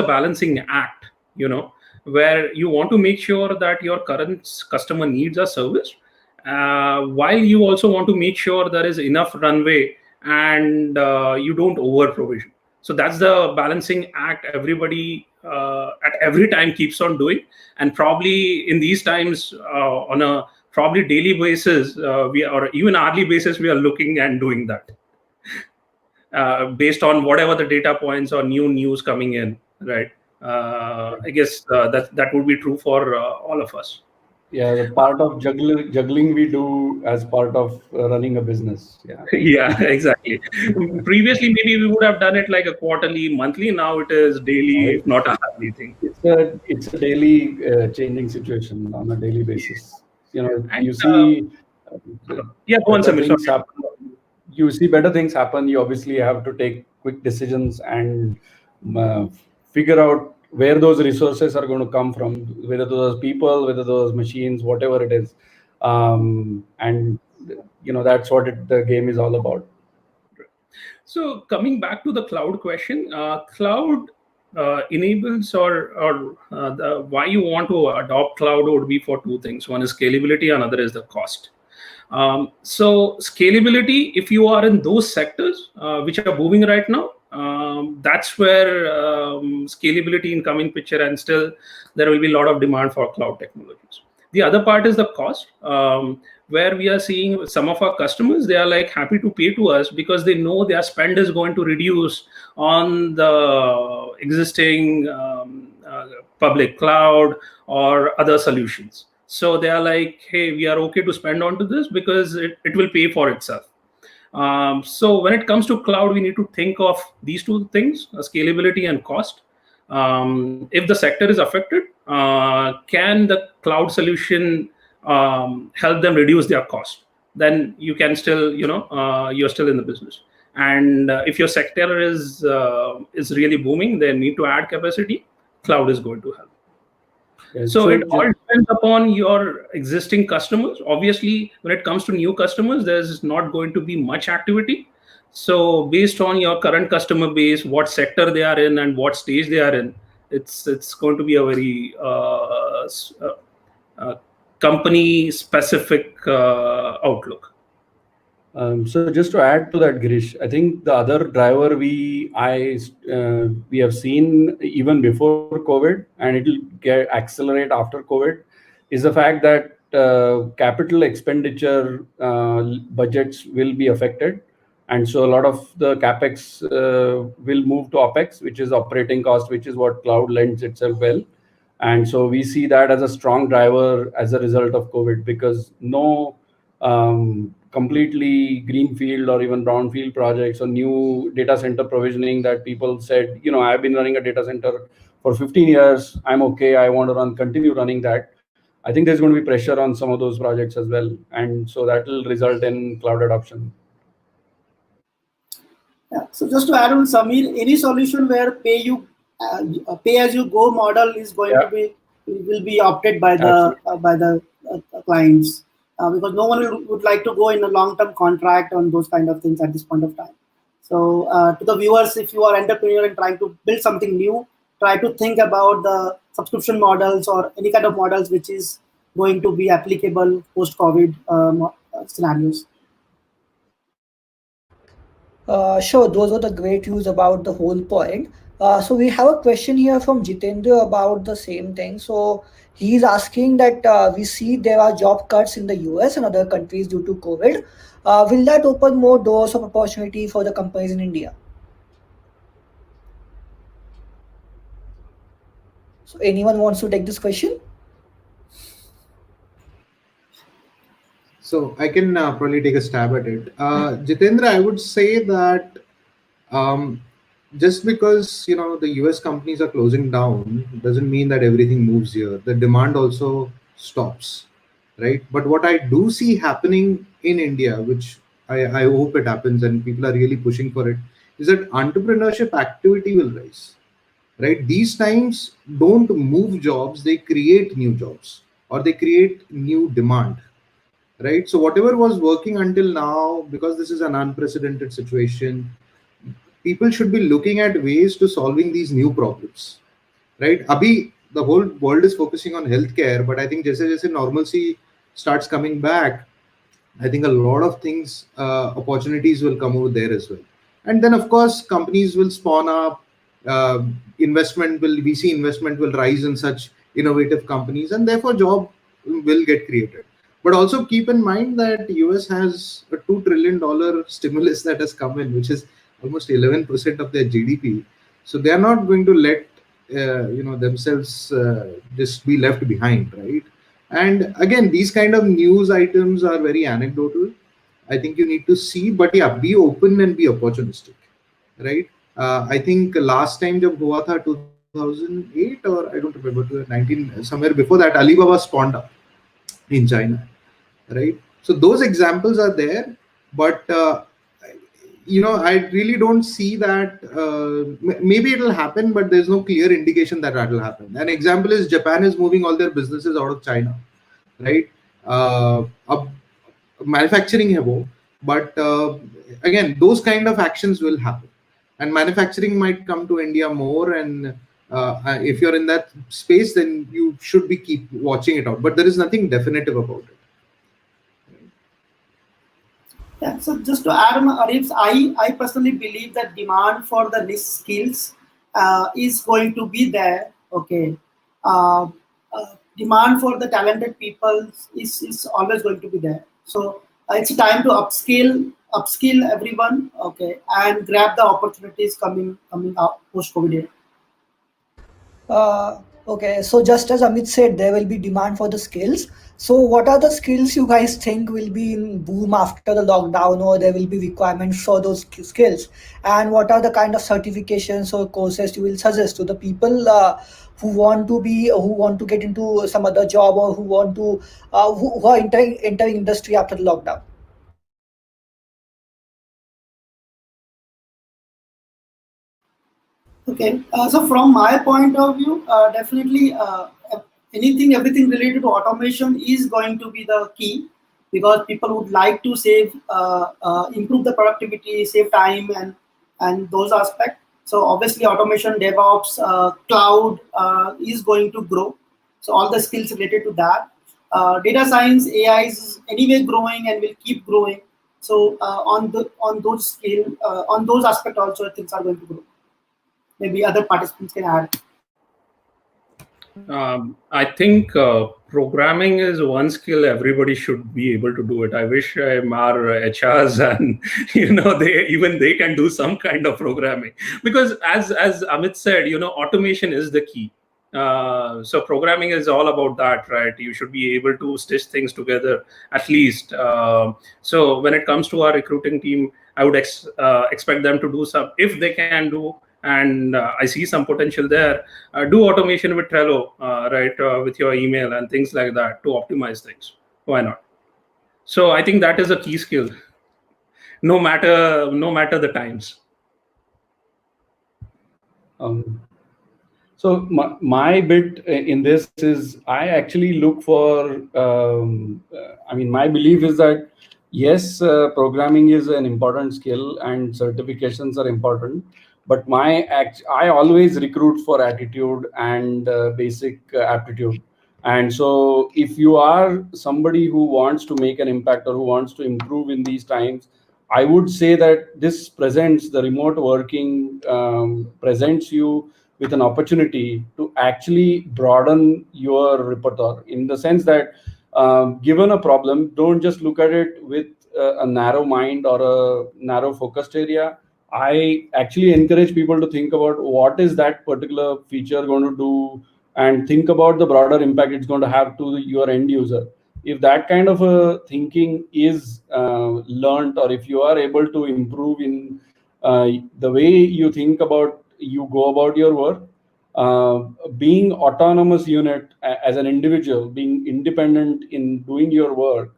balancing act, where you want to make sure that your current customer needs are serviced, while you also want to make sure there is enough runway and you don't over provision. So that's the balancing act everybody at every time keeps on doing. And probably in these times, on a probably daily basis, or even hourly basis, we are looking and doing that, based on whatever the data points or new news coming in, right? I guess that would be true for all of us. Yeah, the part of juggling we do as part of running a business. Yeah. Yeah, exactly. Previously, maybe we would have done it like a quarterly, monthly. Now it is daily, if not a hourly thing. It's a daily changing situation on a daily basis. And, you see yeah, go on, better Samir. things happen. You see better things happen. You obviously have to take quick decisions and figure out where those resources are going to come from, whether those people, whether those machines, whatever it is. And that's what the game is all about. So coming back to the cloud question, cloud enables why you want to adopt cloud would be for 2 things. One is scalability, another is the cost. So scalability, if you are in those sectors which are booming right now, that's where scalability in coming picture, and still there will be a lot of demand for cloud technologies. The other part is the cost, where we are seeing some of our customers, they are like happy to pay to us because they know their spend is going to reduce on the existing public cloud or other solutions. So they are like, hey, we are okay to spend onto this because it will pay for itself. So when it comes to cloud, we need to think of these 2 things, scalability and cost. If the sector is affected, can the cloud solution help them reduce their cost? Then you can still, you're still in the business. And if your sector is really booming, they need to add capacity, cloud is going to help. So it all depends upon your existing customers. Obviously, when it comes to new customers, there's not going to be much activity. So based on your current customer base, what sector they are in and what stage they are in, it's going to be a very company specific outlook. So just to add to that, Girish, I think the other driver we have seen even before COVID, and it will accelerate after COVID, is the fact that capital expenditure budgets will be affected, and so a lot of the capex will move to opex, which is operating cost, which is what cloud lends itself well. And so we see that as a strong driver as a result of COVID, because no completely greenfield or even brownfield projects or new data center provisioning that people said, I've been running a data center for 15 years, I'm okay, I want to continue running that. I think there's going to be pressure on some of those projects as well. And so that will result in cloud adoption. Yeah. So just to add on, Samir, any solution where pay as you go model is going to be will be opted by the clients, because no one would like to go in a long-term contract on those kind of things at this point of time. So to the viewers, if you are entrepreneur and trying to build something new, try to think about the subscription models or any kind of models which is going to be applicable post-COVID scenarios. Sure, those are the great views about the whole point. So we have a question here from Jitendra about the same thing. So he's asking that we see there are job cuts in the US and other countries due to COVID. Will that open more doors of opportunity for the companies in India? So anyone wants to take this question? So I can probably take a stab at it. Jitendra, I would say that just because the US companies are closing down doesn't mean that everything moves here. The demand also stops, right? But what I do see happening in India, which I hope it happens and people are really pushing for it, is that entrepreneurship activity will rise, right? These times don't move jobs, they create new jobs or they create new demand, right? So whatever was working until now, because this is an unprecedented situation, people should be looking at ways to solving these new problems, right? Abhi, the whole world is focusing on healthcare, but I think jaise normalcy starts coming back, I think a lot of things, opportunities will come over there as well. And then of course, companies will spawn up, VC investment will rise in such innovative companies, and therefore job will get created. But also keep in mind that US has a $2 trillion stimulus that has come in, which is almost 11% of their GDP. So they are not going to let themselves just be left behind, right? And again, these kind of news items are very anecdotal. I think you need to see, but yeah, be open and be opportunistic, right? I think last time jab hua tha 2008 or I don't remember 2019, somewhere before that, Alibaba spawned up in China, right? So those examples are there, but I really don't see that. Maybe it will happen, but there's no clear indication that will happen. An example is Japan is moving all their businesses out of China, right? Manufacturing hai wo, but again, those kind of actions will happen, and manufacturing might come to India more. And if you're in that space, then you should be keep watching it out. But there is nothing definitive about it. Yeah, so just to add on Arif's, I personally believe that demand for the niche skills is going to be there. Okay, demand for the talented people is always going to be there. So it's time to upskill everyone. Okay, and grab the opportunities coming out post COVID. Okay, so just as Amit said, there will be demand for the skills. So what are the skills you guys think will be in boom after the lockdown, or there will be requirements for those skills? And what are the kind of certifications or courses you will suggest to the people who want to get into some other job, or who want to who are entering industry after the lockdown? Okay, so from my point of view, definitely everything related to automation is going to be the key. because people would like to save, improve the productivity, save time, and those aspects. So obviously automation, DevOps, cloud is going to grow. So all the skills related to that. Data science, AI is anyway growing and will keep growing. So on those scale, on those aspects also things are going to grow. Maybe other participants can add. I think programming is one skill everybody should be able to do it. I wish our HRs and they can do some kind of programming, because as Amit said, automation is the key. So programming is all about that, right? You should be able to stitch things together at least. So when it comes to our recruiting team, I would expect them to do some, if they can do, and I see some potential there. Do automation with Trello, right, with your email and things like that to optimize things. Why not? So I think that is a key skill, no matter the times. So my bit in this is, I actually look for, my belief is that yes, programming is an important skill and certifications are important, but I always recruit for attitude and basic aptitude. And so if you are somebody who wants to make an impact or who wants to improve in these times, I would say that the remote working presents you with an opportunity to actually broaden your repertoire, in the sense that given a problem, don't just look at it with a narrow mind or a narrow focused area. I actually encourage people to think about what is that particular feature going to do, and think about the broader impact it's going to have to your end user. If that kind of a thinking is learned, or if you are able to improve in the way you go about your work, being autonomous unit as an individual, being independent in doing your work,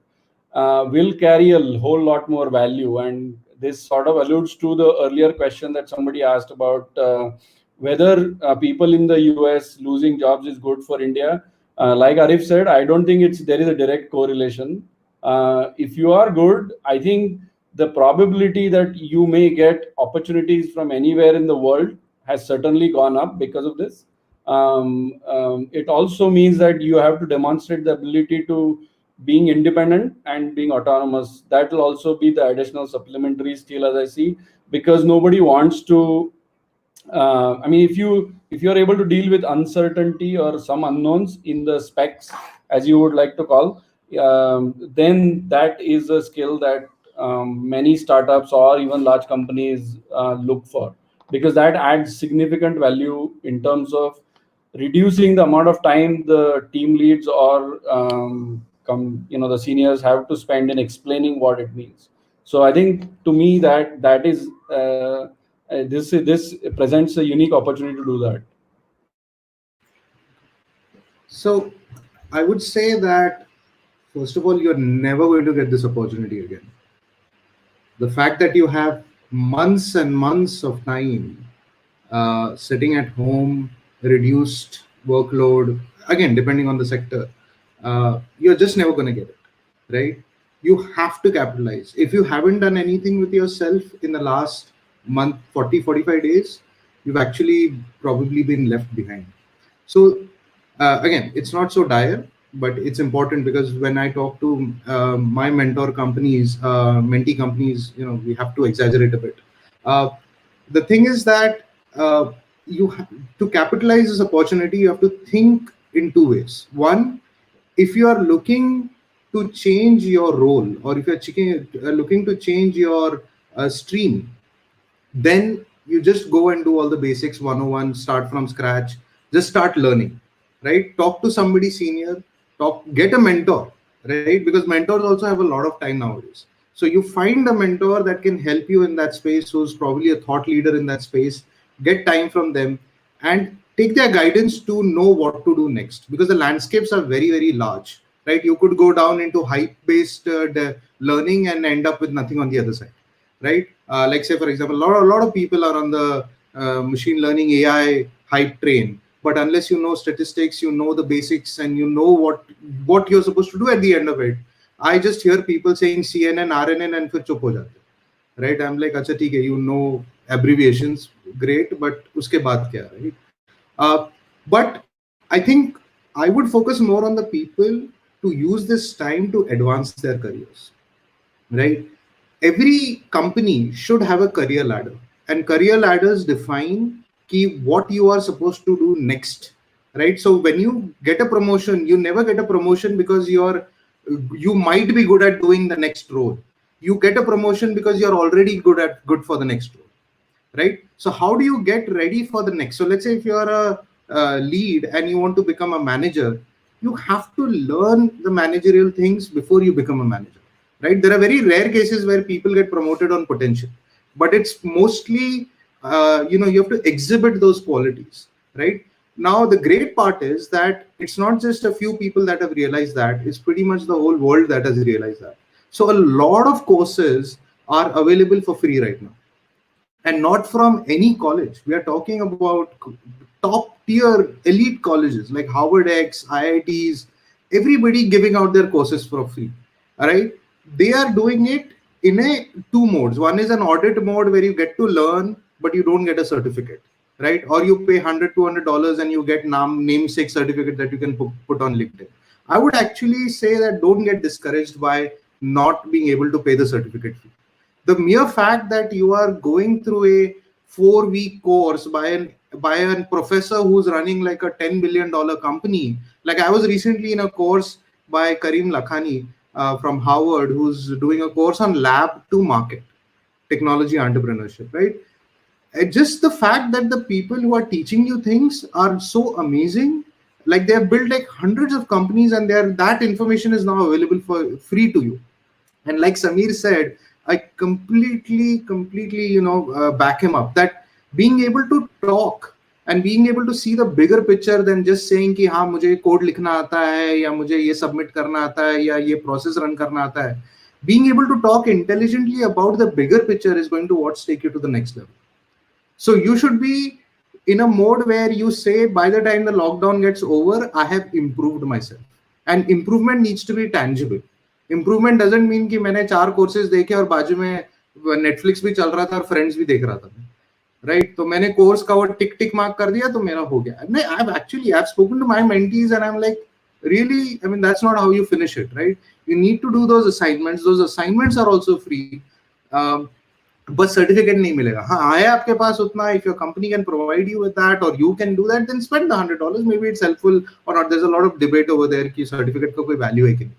will carry a whole lot more value. And this sort of alludes to the earlier question that somebody asked about whether people in the US losing jobs is good for India. Like Arif said, I don't think there is a direct correlation. If you are good, I think the probability that you may get opportunities from anywhere in the world has certainly gone up because of this. It also means that you have to demonstrate the ability to being independent and being autonomous. That will also be the additional supplementary skill, as I see, because nobody wants to. If you're able to deal with uncertainty or some unknowns in the specs, as you would like to call, then that is a skill that many startups or even large companies look for, because that adds significant value in terms of reducing the amount of time the team leads or the seniors have to spend in explaining what it means. So I think, to me, that is this presents a unique opportunity to do that. So I would say that, first of all, you're never going to get this opportunity again. The fact that you have months and months of time sitting at home, reduced workload, again, depending on the sector, you're just never going to get it, right? You have to capitalize. If you haven't done anything with yourself in the last month, 40-45 days, you've actually probably been left behind. So again, it's not so dire, but it's important, because when I talk to my mentor companies, mentee companies, we have to exaggerate a bit. The thing is that to capitalize this opportunity, you have to think in two ways. One, if you are looking to change your role, or if you're looking to change your stream, then you just go and do all the basics 101, start from scratch, just start learning, right? Talk to somebody senior, get a mentor, right? Because mentors also have a lot of time nowadays. So you find a mentor that can help you in that space, who's probably a thought leader in that space, get time from them, and take their guidance to know what to do next, because the landscapes are very, very large, right? You could go down into hype-based learning and end up with nothing on the other side, right? Like, say, for example, a lot of people are on the machine learning AI hype train, but unless you know statistics, you know the basics, and you know what you're supposed to do at the end of it, I just hear people saying CNN, RNN and फिर चुप हो जाते हैं. Right? I'm like, अच्छा ठीक है, you know abbreviations, great, but उसके बाद क्या, right? But I think I would focus more on the people to use this time to advance their careers, right? Every company should have a career ladder, and career ladders define what you are supposed to do next, right? So when you get a promotion, you never get a promotion because you might be good at doing the next role. You get a promotion because you're already good for the next role, right? So how do you get ready for the next? So let's say if you're a lead and you want to become a manager, you have to learn the managerial things before you become a manager, right? There are very rare cases where people get promoted on potential, but it's mostly you have to exhibit those qualities, right? Now the great part is that it's not just a few people that have realized that, it's pretty much the whole world that has realized that. So a lot of courses are available for free right now, and not from any college. We are talking about top tier elite colleges like Harvard X, IITs, everybody giving out their courses for free. All right. They are doing it in two modes. One is an audit mode where you get to learn, but you don't get a certificate, right? Or you pay $100-$200 and you get namesake certificate that you can put on LinkedIn. I would actually say that don't get discouraged by not being able to pay the certificate fee. The mere fact that you are going through a 4-week course by a professor who's running like a $10 billion company. Like I was recently in a course by Karim Lakhani from Harvard, who's doing a course on lab to market technology entrepreneurship, right? Just the fact that the people who are teaching you things are so amazing. Like they have built like hundreds of companies, and that information is now available for free to you. And like Samir said, I completely, back him up, that being able to talk and being able to see the bigger picture than just saying कि हाँ मुझे code लिखना आता है या मुझे ये submit करना आता है या ये प्रोसेस रन करना आता है. Being able to talk intelligently about the bigger picture is going to take you to the next level. So you should be in a mode where you say, by the time the lockdown gets over, I have improved myself. And improvement needs to be tangible. Improvement doesn't mean कि मैंने 4 courses देखे और बाजू में Netflix भी चल रहा था और Friends भी देख रहा था, right? तो मैंने course का वो tick mark कर दिया तो मेरा हो गया. I've spoken to my mentees and I'm like, really, I mean, that's not how you finish it, right? You need to do those assignments. Those assignments are also free. बस certificate नहीं मिलेगा. हाँ आया आपके पास उतना, if your company can provide you with that or you can do that, then spend the $100. Maybe it's helpful or not. There's a lot of debate over there कि certificate का कोई value है कि नहीं.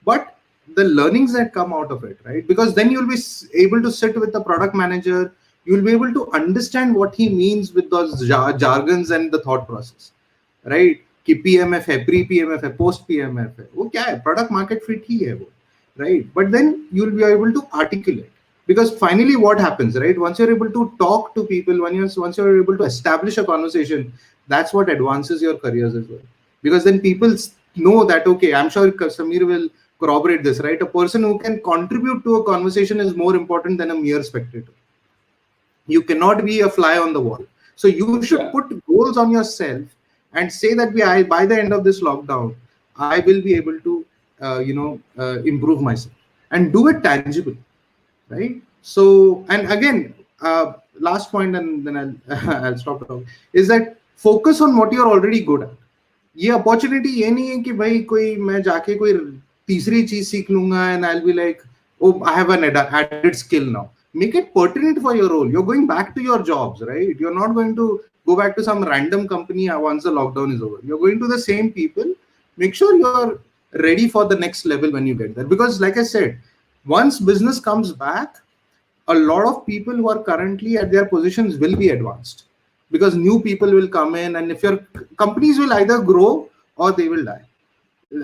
But the learnings that come out of it, right? Because then you'll be able to sit with the product manager. You'll be able to understand what he means with those jargons and the thought process, right? कि PMF है, pre-PMF है, post-PMF है. वो क्या है? Product market fit ही है वो, right? But then you'll be able to articulate. Because finally what happens, right? Once you're able to talk to people, once you're able to establish a conversation, that's what advances your careers as well. Because then people know that, okay, I'm sure Samir will corroborate this, right? A person who can contribute to a conversation is more important than a mere spectator. You cannot be a fly on the wall. So you should put goals on yourself and say that by the end of this lockdown, I will be able to, improve myself and do it tangibly. Right. So, and again, last point, and then I'll stop talking, is that focus on what you're already good at. ये opportunity ये नहीं है कि भाई कोई मैं जाके कोई तीसरी चीज सीख लूंगा and I'll be like, oh, I have an added skill now. Make it pertinent for your role. You're going back to your jobs, right? You're not going to go back to some random company once the lockdown is over. You're going to the same people. Make sure you're ready for the next level when you get there. Because like I said, once business comes back, a lot of people who are currently at their positions will be advanced because new people will come in, and if your companies will either grow or they will die.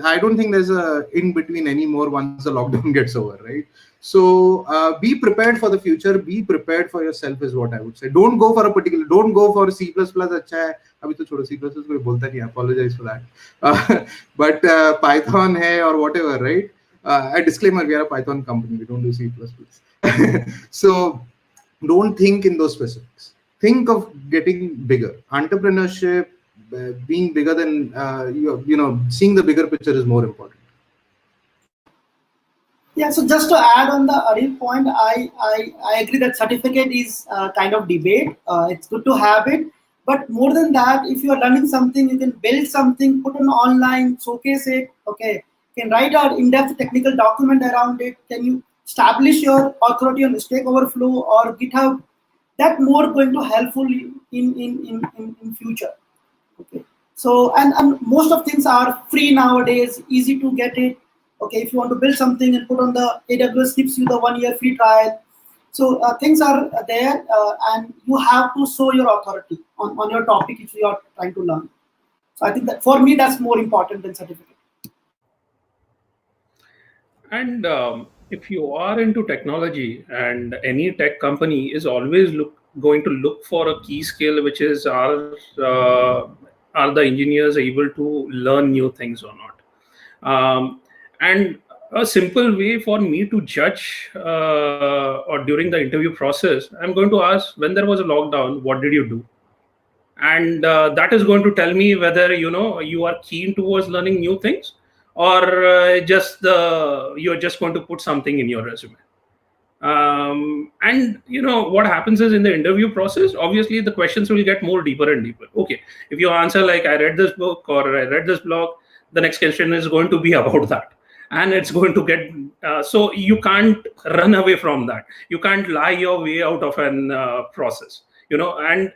I don't think there's a in between anymore once the lockdown gets over, right? So be prepared for the future. Be prepared for yourself is what I would say. Don't go for C++. अच्छा है अभी तो छोड़ो, C++ कोई बोलता नहीं. Apologize for that. But Python है or whatever, right? A disclaimer, we are a Python company. We don't do C++. So don't think in those specifics. Think of getting bigger. Entrepreneurship, being bigger than, seeing the bigger picture is more important. Yeah, so just to add on the Arif point, I agree that certificate is kind of debate. It's good to have it, but more than that, if you are learning something, you can build something, put on online, showcase it. Okay, you can write an in-depth technical document around it. Can you establish your authority on Stack Overflow or GitHub? That more going to helpful in future. Okay, so and most of things are free nowadays, easy to get it. Okay, if you want to build something and put on the AWS gives you the 1 year free trial. So things are there, and you have to show your authority on your topic if you are trying to learn. So I think that for me that's more important than certificate. And if you are into technology, and any tech company is always going to look for a key skill, which is are the engineers able to learn new things or not? And a simple way for me to judge or during the interview process, I'm going to ask, when there was a lockdown, what did you do? And that is going to tell me whether you are keen towards learning new things, or you're just going to put something in your resume. And what happens is, in the interview process, obviously the questions will get more deeper and deeper. Okay, if you answer like, I read this book or I read this blog, the next question is going to be about that, and it's going to get so you can't run away from that. You can't lie your way out of an process, and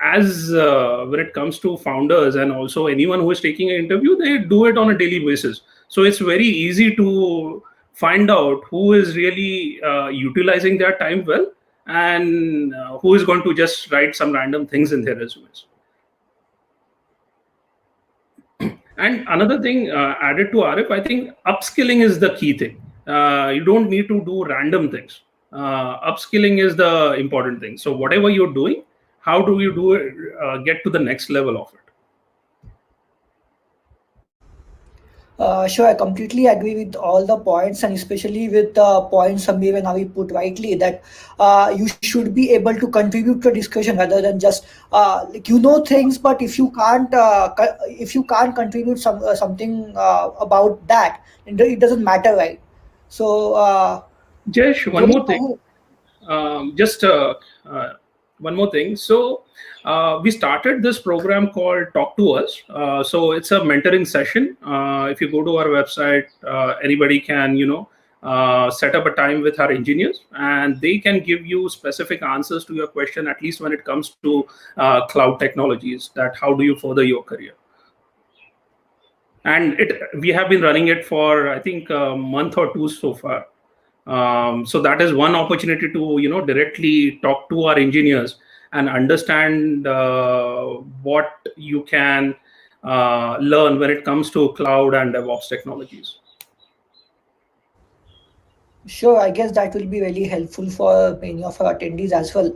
as when it comes to founders and also anyone who is taking an interview, they do it on a daily basis. So it's very easy to find out who is really utilizing their time well, and who is going to just write some random things in their resumes. And another thing added to Arif, I think upskilling is the key thing. You don't need to do random things. Upskilling is the important thing. So whatever you're doing, how do you do it, get to the next level of it? Sure, I completely agree with all the points, and especially with the points Samir and Avi put rightly, that you should be able to contribute to a discussion rather than just things, but if you can't contribute something about that, it doesn't matter, right? So Jesh, one more thing. One more thing. So we started this program called Talk to Us. So it's a mentoring session. If you go to our website, anybody can, set up a time with our engineers, and they can give you specific answers to your question, at least when it comes to cloud technologies, that how do you further your career. And we have been running it for, I think, a month or two so far. So that is one opportunity to directly talk to our engineers and understand what you can learn when it comes to cloud and DevOps technologies. Sure, I guess that will be really helpful for many of our attendees as well.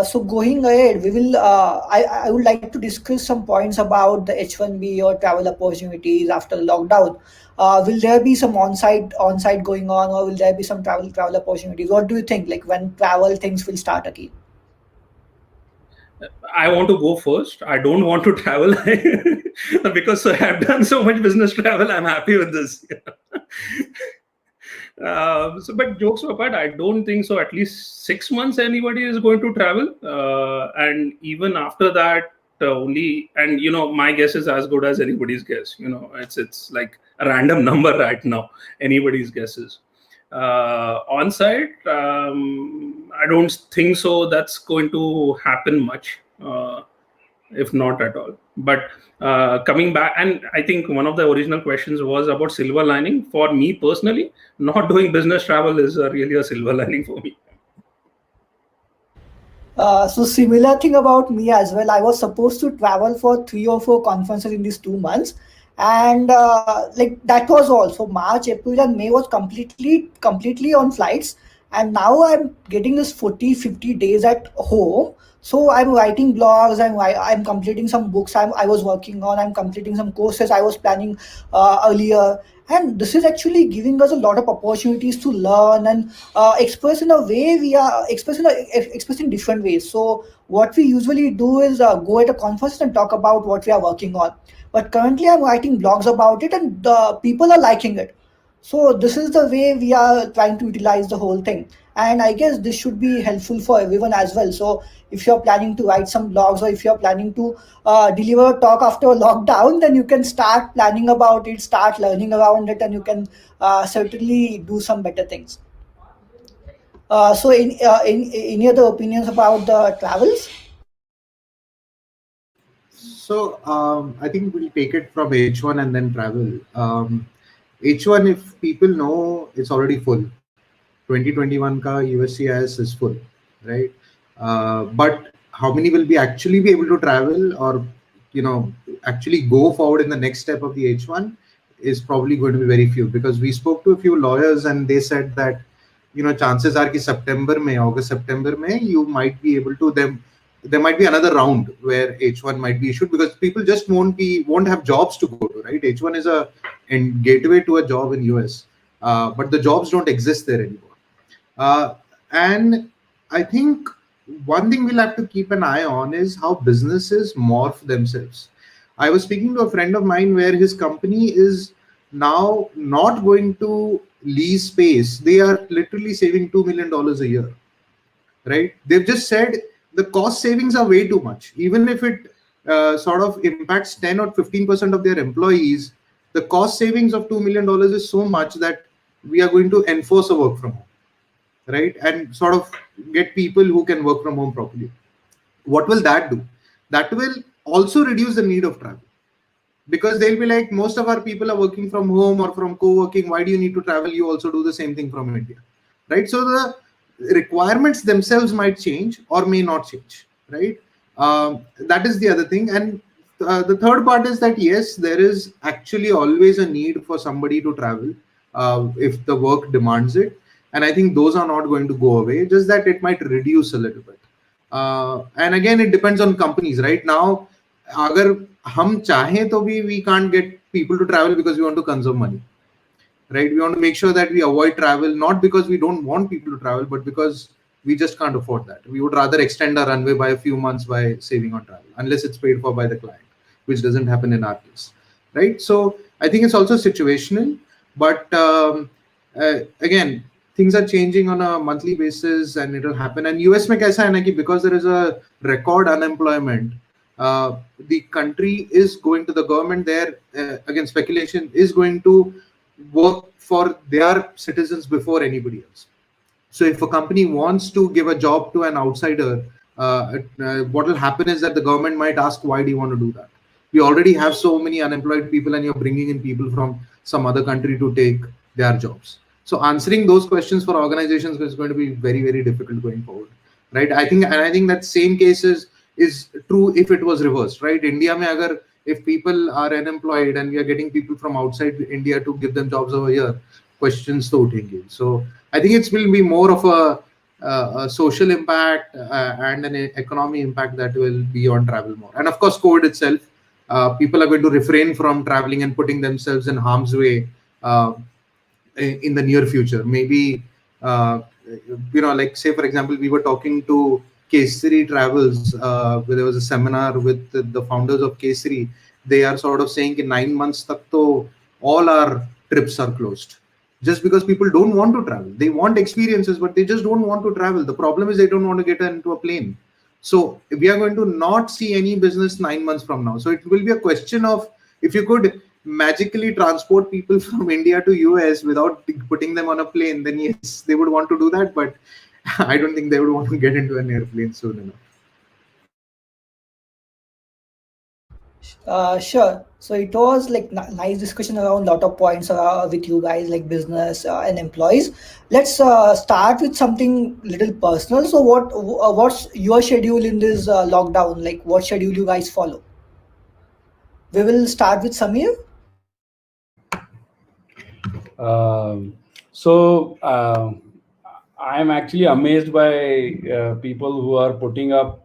So going ahead, we will. I would like to discuss some points about the H1B or travel opportunities after the lockdown. Will there be some on-site going on, or will there be some travel opportunities? What do you think? Like, when travel things will start again? I want to go first. I don't want to travel because I've done so much business travel. I'm happy with this. But jokes apart, I don't think so. At least 6 months, anybody is going to travel, and even after that, only. And my guess is as good as anybody's guess. It's like a random number right now. Anybody's guesses. On site, I don't think so. That's going to happen much, if not at all. But coming back, and I think one of the original questions was about silver lining. For me personally, not doing business travel is really a silver lining for me. So similar thing about me as well. I was supposed to travel for 3 or 4 conferences in these 2 months, and like that was all. So March, April, and May was completely on flights, and now I'm getting this 40-50 days at home. So I'm writing blogs, I'm completing some books I was working on, I'm completing some courses I was planning earlier, and this is actually giving us a lot of opportunities to learn and express in a way we are express in different ways. So what we usually do is go at a conference and talk about what we are working on. But currently I'm writing blogs about it, and the people are liking it. So this is the way we are trying to utilize the whole thing. And I guess this should be helpful for everyone as well. So if you're planning to write some blogs, or if you're planning to deliver a talk after a lockdown, then you can start planning about it, start learning around it, and you can certainly do some better things. So in any other opinions about the travels? So I think we'll take it from H1 and then travel. H1, if people know, it's already full. 2021 ka USCIS is full, right? But how many will be actually be able to travel, or actually go forward in the next step of the H1, is probably going to be very few, because we spoke to a few lawyers and they said that chances are ki August September may you might be able to them. There might be another round where H1 might be issued, because people just won't have jobs to go to, right? H1 is a gateway to a job in US, but the jobs don't exist there anymore. And I think one thing we'll have to keep an eye on is how businesses morph themselves. I was speaking to a friend of mine where his company is now not going to lease space. They are literally saving $2 million a year, right? They've just said the cost savings are way too much. Even if it sort of impacts 10 or 15% of their employees, the cost savings of $2 million is so much that we are going to enforce a work from home, right? And sort of get people who can work from home properly. What will that do? That will also reduce the need of travel, because they'll be like, most of our people are working from home or from co-working. Why do you need to travel? You also do the same thing from India, right? So the requirements themselves might change or may not change, right? That is the other thing. And the third part is that yes, there is actually always a need for somebody to travel if the work demands it. And I think those are not going to go away, just that it might reduce a little bit. And again, it depends on companies. Right now, agar hum chahe to bhi, we can't get people to travel because we want to conserve money, right? We want to make sure that we avoid travel, not because we don't want people to travel, but because we just can't afford that. We would rather extend our runway by a few months by saving on travel, unless it's paid for by the client, which doesn't happen in our case, right? So I think it's also situational, but again, things are changing on a monthly basis and it'll happen. And US mein kaisa hai na ki because there is a record unemployment, the country is going to, the government there, again, speculation, is going to work for their citizens before anybody else. So if a company wants to give a job to an outsider, what will happen is that the government might ask, why do you want to do that? We already have so many unemployed people and you're bringing in people from some other country to take their jobs. So answering those questions for organizations is going to be very, very difficult going forward, right? I think that same case is true if it was reversed, right? India mein agar, if people are unemployed and we are getting people from outside India to give them jobs over here, questions to uthenge. So I think it will be more of a social impact and an economy impact that will be on travel more. And of course, COVID itself, people are going to refrain from traveling and putting themselves in harm's way in the near future. Maybe, like say, for example, we were talking to Kesari Travels, where there was a seminar with the founders of Kesari. They are sort of saying in 9 months, tak to all our trips are closed. Just because people don't want to travel. They want experiences, but they just don't want to travel. The problem is they don't want to get into a plane. So we are going to not see any business 9 months from now. So it will be a question of, if you could magically transport people from India to US without putting them on a plane, then yes, they would want to do that. But I don't think they would want to get into an airplane soon enough. Sure. So it was like nice discussion around lot of points with you guys, like business and employees. Let's start with something little personal. So what's your schedule in this lockdown? Like what schedule you guys follow? We will start with Samir. So I'm actually amazed by people who are putting up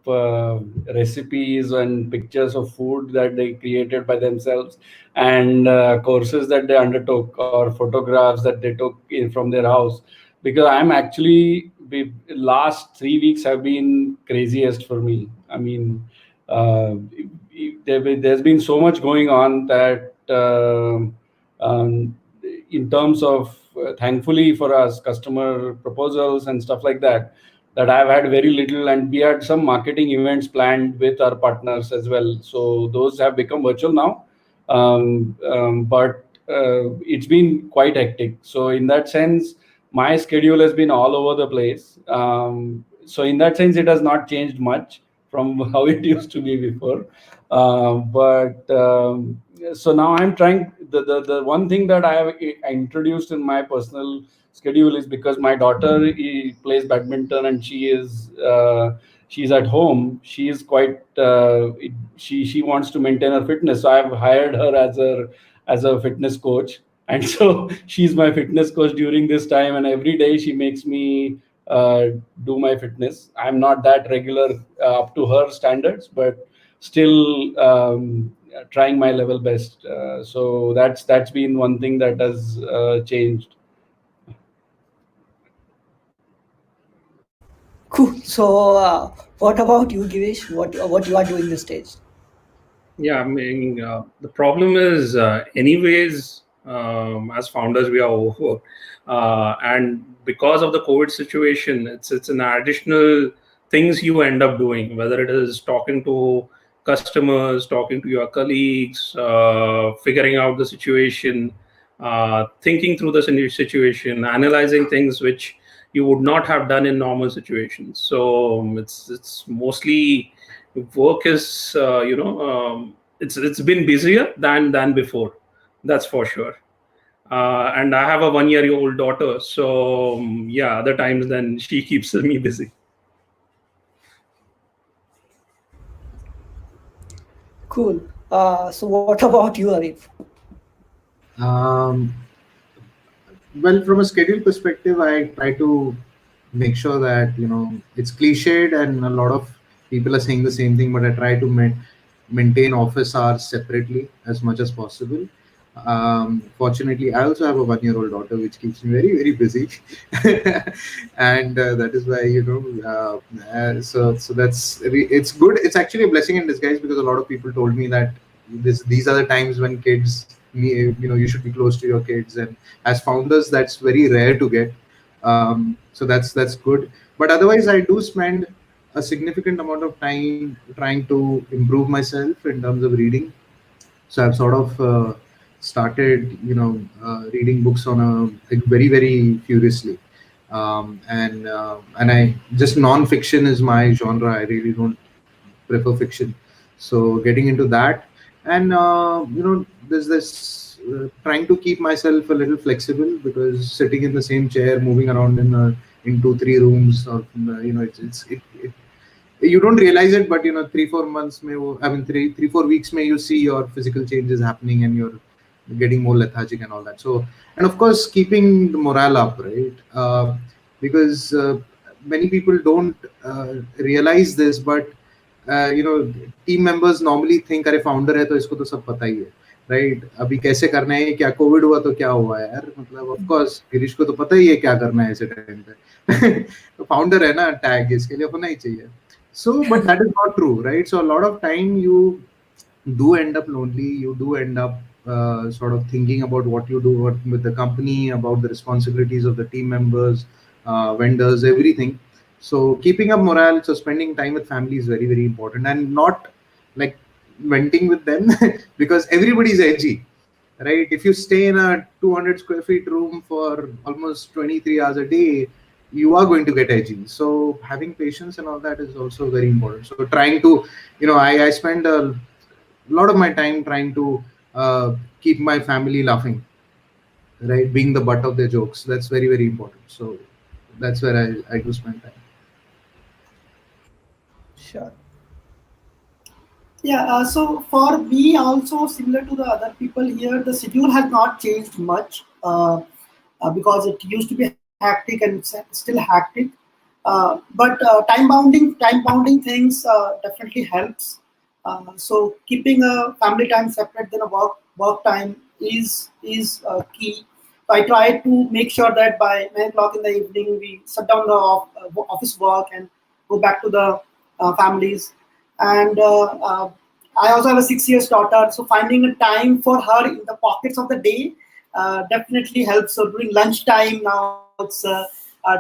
recipes and pictures of food that they created by themselves, and courses that they undertook, or photographs that they took from their house. Because I'm actually, last 3 weeks have been craziest for me. I mean, there's been so much going on that um, in terms of thankfully for us, customer proposals and stuff like that, that I've had very little, and we had some marketing events planned with our partners as well. So those have become virtual now, but it's been quite hectic. So in that sense, my schedule has been all over the place. So in that sense, it has not changed much from how it used to be before. So now I'm trying. The one thing that I introduced in my personal schedule is, because my daughter plays badminton and she's at home. She is quite she wants to maintain her fitness. So I've hired her as a fitness coach, and so she's my fitness coach during this time. And every day she makes me do my fitness. I'm not that regular up to her standards, but still trying my level best. So that's been one thing that has changed. Cool. So, what about you, Girish? What you are doing these days? Yeah, I mean, the problem is, anyways, as founders, we are overworked, and because of the COVID situation, it's an additional things you end up doing, whether it is talking to customers, talking to your colleagues, figuring out the situation, thinking through the situation, analyzing things which you would not have done in normal situations. So it's mostly work is it's been busier than before, that's for sure. And I have a 1-year-old daughter, so yeah, other times then she keeps me busy. Cool. So, what about you, Arif? Well, from a schedule perspective, I try to make sure that it's cliched, and a lot of people are saying the same thing, but I try to maintain office hours separately as much as possible. Fortunately, I also have a 1-year-old daughter, which keeps me very, very busy, and that is why so it's good. It's actually a blessing in disguise, because a lot of people told me that these are the times when kids, you should be close to your kids, and as founders, that's very rare to get. So that's good. But otherwise, I do spend a significant amount of time trying to improve myself in terms of reading. So I've sort of started, reading books on like very, very furiously, and I just non-fiction is my genre. I really don't prefer fiction. So getting into that, and there's this trying to keep myself a little flexible, because sitting in the same chair, moving around in 2-3 rooms, or it you don't realize it, but 3-4 months I mean 3-4 weeks may you see your physical changes happening, and you're getting more lethargic and all that. So, and of course, keeping the morale up, right? Because many people don't realize this, but team members normally think, अरे founder है तो इसको तो सब पता ही है, right? अभी कैसे करना है, क्या कोविड हुआ तो क्या हुआ यार, मतलब of course गिरीश को तो पता ही है क्या करना है ऐसे टाइम पे, तो founder है ना, tag इसके लिए होना ही चाहिए. So, but that is not true, right? So a lot of time you do end up lonely. You do end up sort of thinking about what you do with the company, about the responsibilities of the team members, vendors, everything. So keeping up morale, so spending time with family is very, very important, and not like venting with them because everybody is edgy, right? If you stay in a 200 square feet room for almost 23 hours a day, you are going to get edgy. So having patience and all that is also very important. So trying to, I spend a lot of my time trying to keep my family laughing, right? Being the butt of their jokes. That's very, very important. So that's where I do spend time. Sure. Yeah, so for me also, similar to the other people here, the schedule has not changed much because it used to be hectic and it's still hectic. But time bounding things definitely helps. So keeping a family time separate than a work time is key. So I try to make sure that by 9 o'clock in the evening we shut down the office work and go back to the families. And I also have a 6 year daughter, so finding a time for her in the pockets of the day definitely helps. So during lunchtime now, it's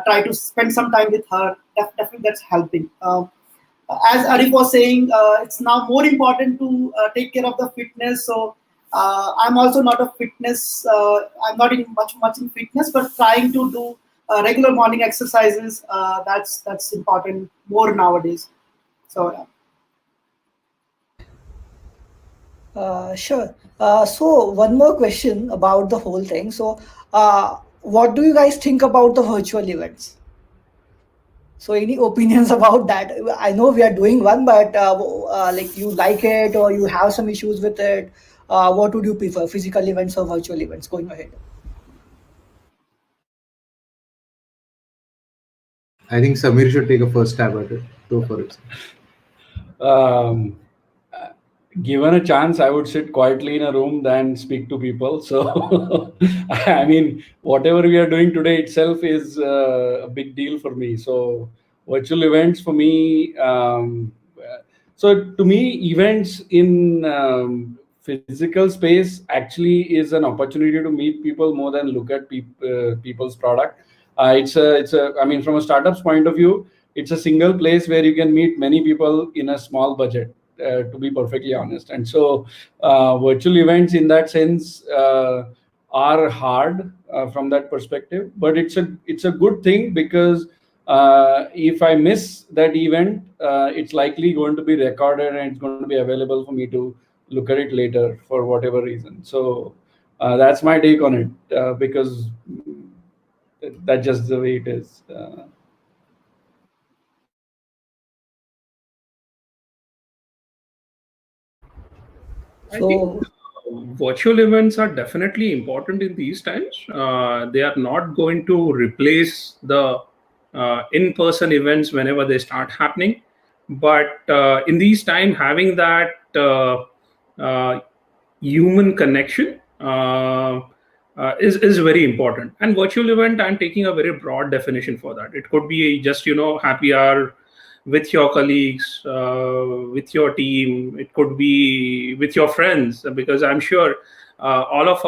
try to spend some time with her. Definitely that's helping. As Arif was saying, it's now more important to take care of the fitness. So I'm also not a fitness. I'm not in much in fitness, but trying to do regular morning exercises. That's important more nowadays. So yeah. Sure. So one more question about the whole thing. So, what do you guys think about the virtual events? So, any opinions about that? I know we are doing one, but like you like it or you have some issues with it. What would you prefer, physical events or virtual events? Going ahead. I think Samir should take a first stab at it. Go for it. Um, given a chance, I would sit quietly in a room than speak to people. So, I mean, whatever we are doing today itself is a big deal for me. So, virtual events for me. So, to me, events in physical space actually is an opportunity to meet people more than look at people's product. It's a. I mean, from a startup's point of view, it's a single place where you can meet many people in a small budget, to be perfectly honest. And so virtual events in that sense are hard from that perspective, but it's a good thing because if I miss that event, it's likely going to be recorded and it's going to be available for me to look at it later for whatever reason. So that's my take on it, because that's just the way it is. I think So, virtual events are definitely important in these times. They are not going to replace the in-person events whenever they start happening. But in these times, having that uh, human connection is very important. And virtual event, I'm taking a very broad definition for that. It could be just happy hour with your colleagues, with your team. It could be with your friends, because I'm sure all of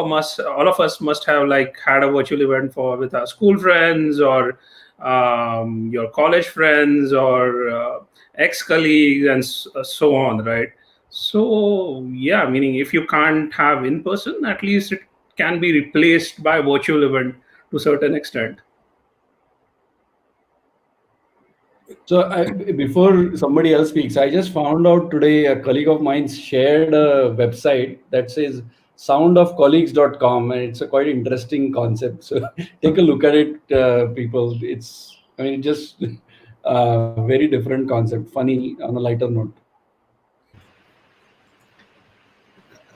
us must have like had a virtual event for with our school friends or your college friends or ex colleagues and so on, right? So yeah, meaning if you can't have in person, at least it can be replaced by virtual event to a certain extent. So before somebody else speaks, I just found out today a colleague of mine shared a website that says soundofcolleagues.com, and it's a quite interesting concept. So take a look at it, people. I mean, just very different concept, funny on a lighter note.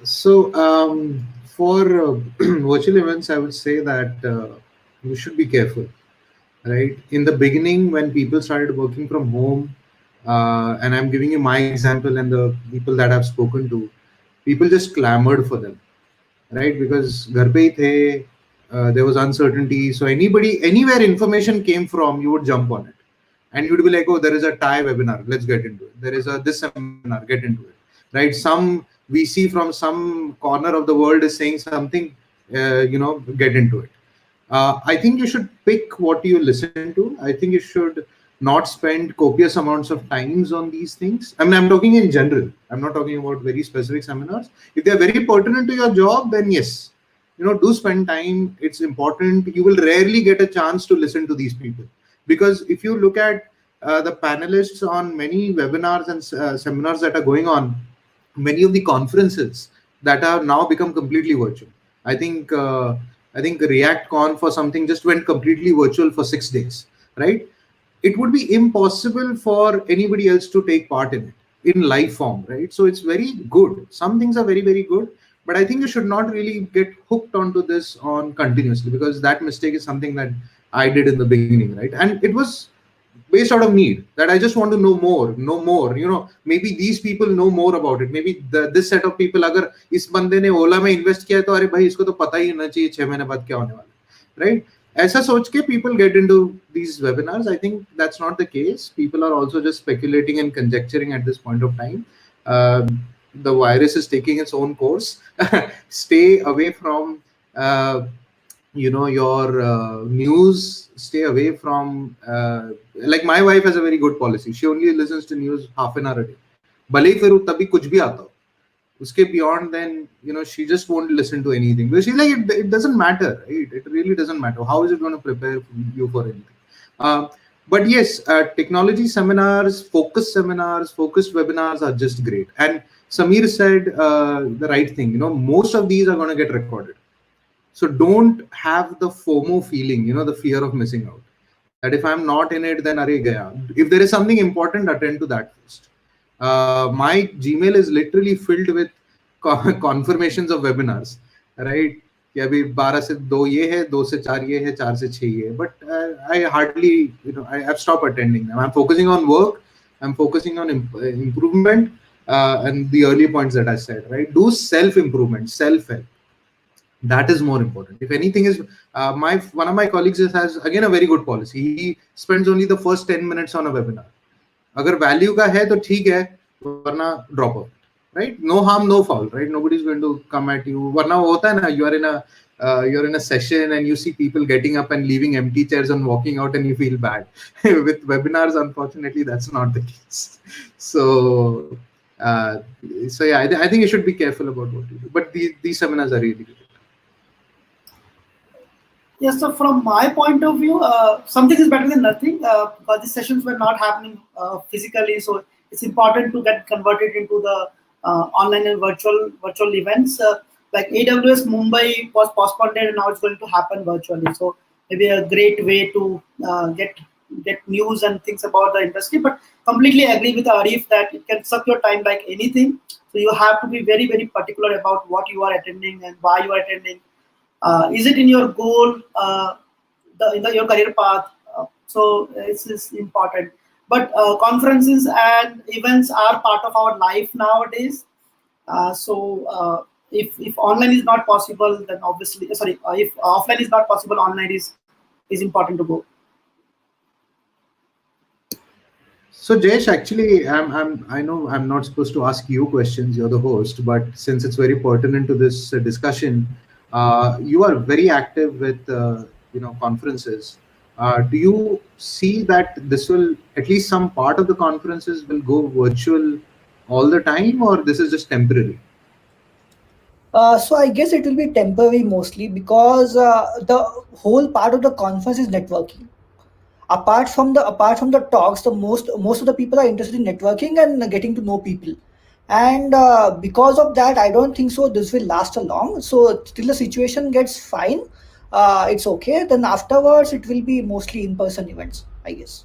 So for virtual events, I would say that you should be careful, right? In the beginning, when people started working from home, and I'm giving you my example and the people that I've spoken to, people just clamored for them, right? Because घर पे ही थे, there was uncertainty. So anywhere information came from, you would jump on it. And you'd be like, oh, there is a Thai webinar, let's get into it. There is a this seminar, get into it, right? Some VC from some corner of the world is saying something, get into it. I think you should pick what you listen to. I think you should not spend copious amounts of times on these things. I mean, I'm talking in general. I'm not talking about very specific seminars. If they're very pertinent to your job, then yes, do spend time. It's important. You will rarely get a chance to listen to these people, because if you look at the panelists on many webinars and seminars that are going on, many of the conferences that are now become completely virtual. I think React Con for something just went completely virtual for 6 days, right? It would be impossible for anybody else to take part in it in live form, right? So it's very good. Some things are very, very good, but I think you should not really get hooked onto this on continuously, because that mistake is something that I did in the beginning, right? And it was based out of need, that I just want to know more. Maybe these people know more about it. Maybe this set of people, agar is bande ne Ola mein invest kiya hai, to अरे भाई इसको तो पता ही होना चाहिए 6 महीने बाद क्या होने वाला है, right? ऐसा सोच के people get into these webinars. I think that's not the case. People are also just speculating and conjecturing at this point of time. The virus is taking its own course. Stay away from uh, your news, stay away from like my wife has a very good policy. She only listens to news half an hour a day. भले ही फिर तभी कुछ भी आता हो, उसके beyond then she just won't listen to anything because she's like it doesn't matter, right? It really doesn't matter. How is it going to prepare you for anything? But yes, technology seminars, focused webinars are just great. And Samir said the right thing. Most of these are going to get recorded, so don't have the FOMO feeling, the fear of missing out. That if I'm not in it, then arey gaya. If there is something important, attend to that first. My Gmail is literally filled with confirmations of webinars, right? कि अभी 12 से 2 ये है, 2 से 4 ये है, 4 से 6 ये है. But I hardly, I've stopped attending them. I'm focusing on work. I'm focusing on improvement and the early points that I said, right? Do self-improvement, self-help. That is more important. If anything is, one of my colleagues has again a very good policy. He spends only the first 10 minutes on a webinar. अगर value का है तो ठीक है, वरना drop out, right? No harm, no foul, right? Nobody's going to come at you. वरना होता है ना, you're in a session and you see people getting up and leaving empty chairs and walking out and you feel bad. With webinars, unfortunately, that's not the case. So yeah, I think you should be careful about what you do. But these seminars are really good. Yes, so from my point of view, something is better than nothing because the sessions were not happening physically. So it's important to get converted into the online and virtual events. Like AWS Mumbai was postponed and now it's going to happen virtually. So maybe a great way to get news and things about the industry. But completely agree with Arif that it can suck your time like anything. So you have to be very, very particular about what you are attending and why you are attending. Is it in your goal, your career path? So it's important. But conferences and events are part of our life nowadays. So if online is not possible, then obviously, if offline is not possible, online is important to go. So Jayesh, actually, I know I'm not supposed to ask you questions. You're the host, but since it's very pertinent to this discussion, you are very active with conferences. Do you see that this will, at least some part of the conferences will go virtual all the time, or this is just temporary? So I guess it will be temporary mostly because the whole part of the conference is networking. Apart from the talks, the most of the people are interested in networking and getting to know people. And because of that, I don't think so this will last a long. So till the situation gets fine, it's okay. Then afterwards, it will be mostly in-person events, I guess.